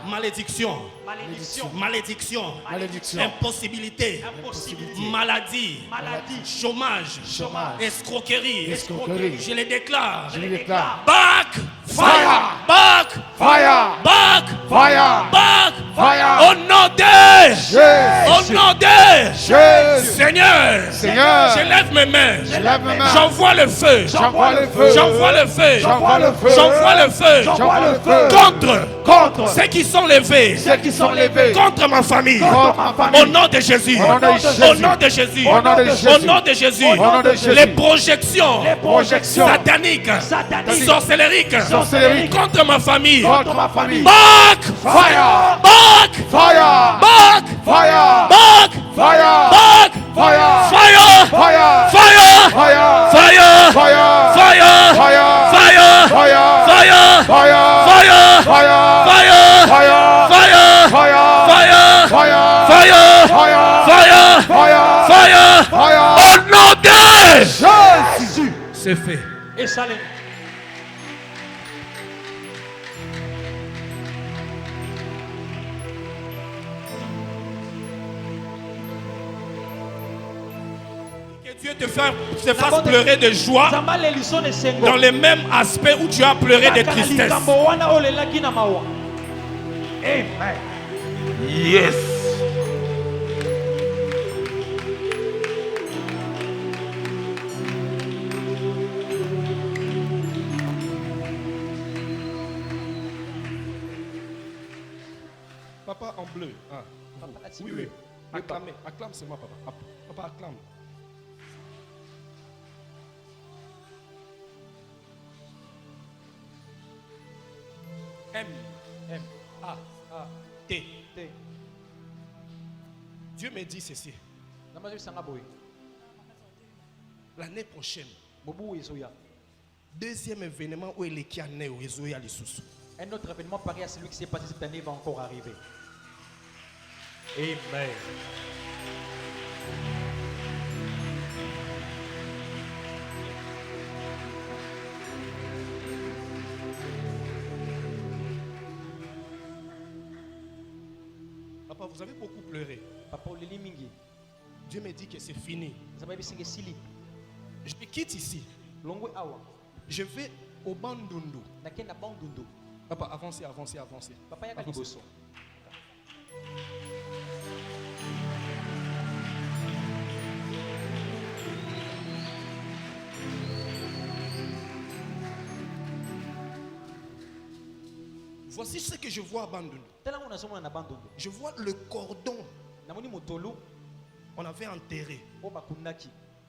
Malédiction. Impossibilité. Maladie. Chômage. Escroquerie. Je les déclare. Backfire. Au nom de Seigneur, je lève mes mains. J'envoie le feu. Contre ceux qui sont levés. Contre ma famille. Au nom de Jésus. Les projections sataniques, sorcelleriques contre ma famille. Au nom de Jésus. C'est fait. Et ça les... Dieu te fasse pleurer de joie dans les mêmes aspects où tu as pleuré de tristesse. Amen. Yes. Papa en bleu. Ah. Oui. Acclame seulement, papa. Papa, acclame. M. M. A. A. T. T. Dieu me dit ceci. L'année prochaine, deuxième événement où il est qui a né au Ezoya Lisusu. Un autre événement pareil à celui qui s'est passé cette année va encore arriver. Amen. Papa, vous avez beaucoup pleuré. Papa, Dieu me dit que c'est fini. Je quitte ici. Je vais au Bandundu. Papa, avancez, avancez, avancez. Papa, avancez. Voici ce que je vois à Bandundu. Je vois le cordon. On avait enterré.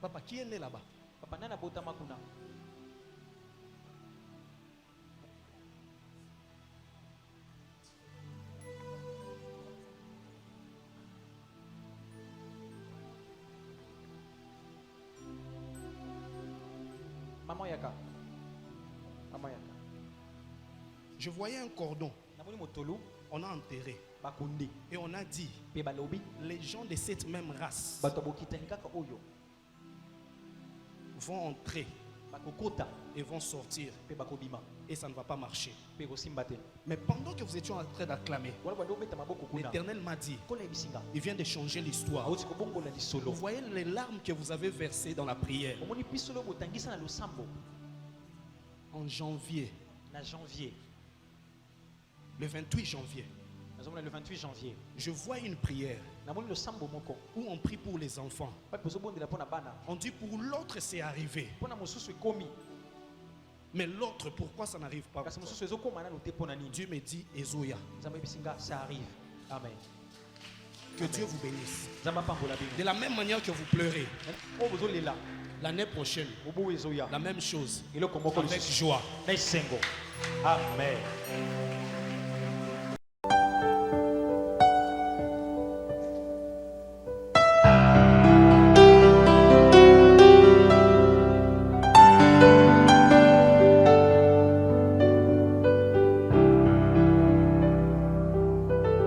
Papa, qui est né là-bas? Maman Yaka. Je voyais un cordon. On a enterré. Et on a dit, les gens de cette même race vont entrer et vont sortir. Et ça ne va pas marcher. Mais pendant que vous étiez en train d'acclamer, l'Éternel m'a dit, il vient de changer l'histoire. Vous voyez les larmes que vous avez versées dans la prière. En janvier, le 28 janvier, je vois une prière où on prie pour les enfants. On dit pour l'autre c'est arrivé. Mais l'autre, pourquoi ça n'arrive pas? Dieu me dit Ezoya. Ça arrive. Amen. Que Dieu vous bénisse. De la même manière que vous pleurez, l'année prochaine, la même chose, avec joie. Amen.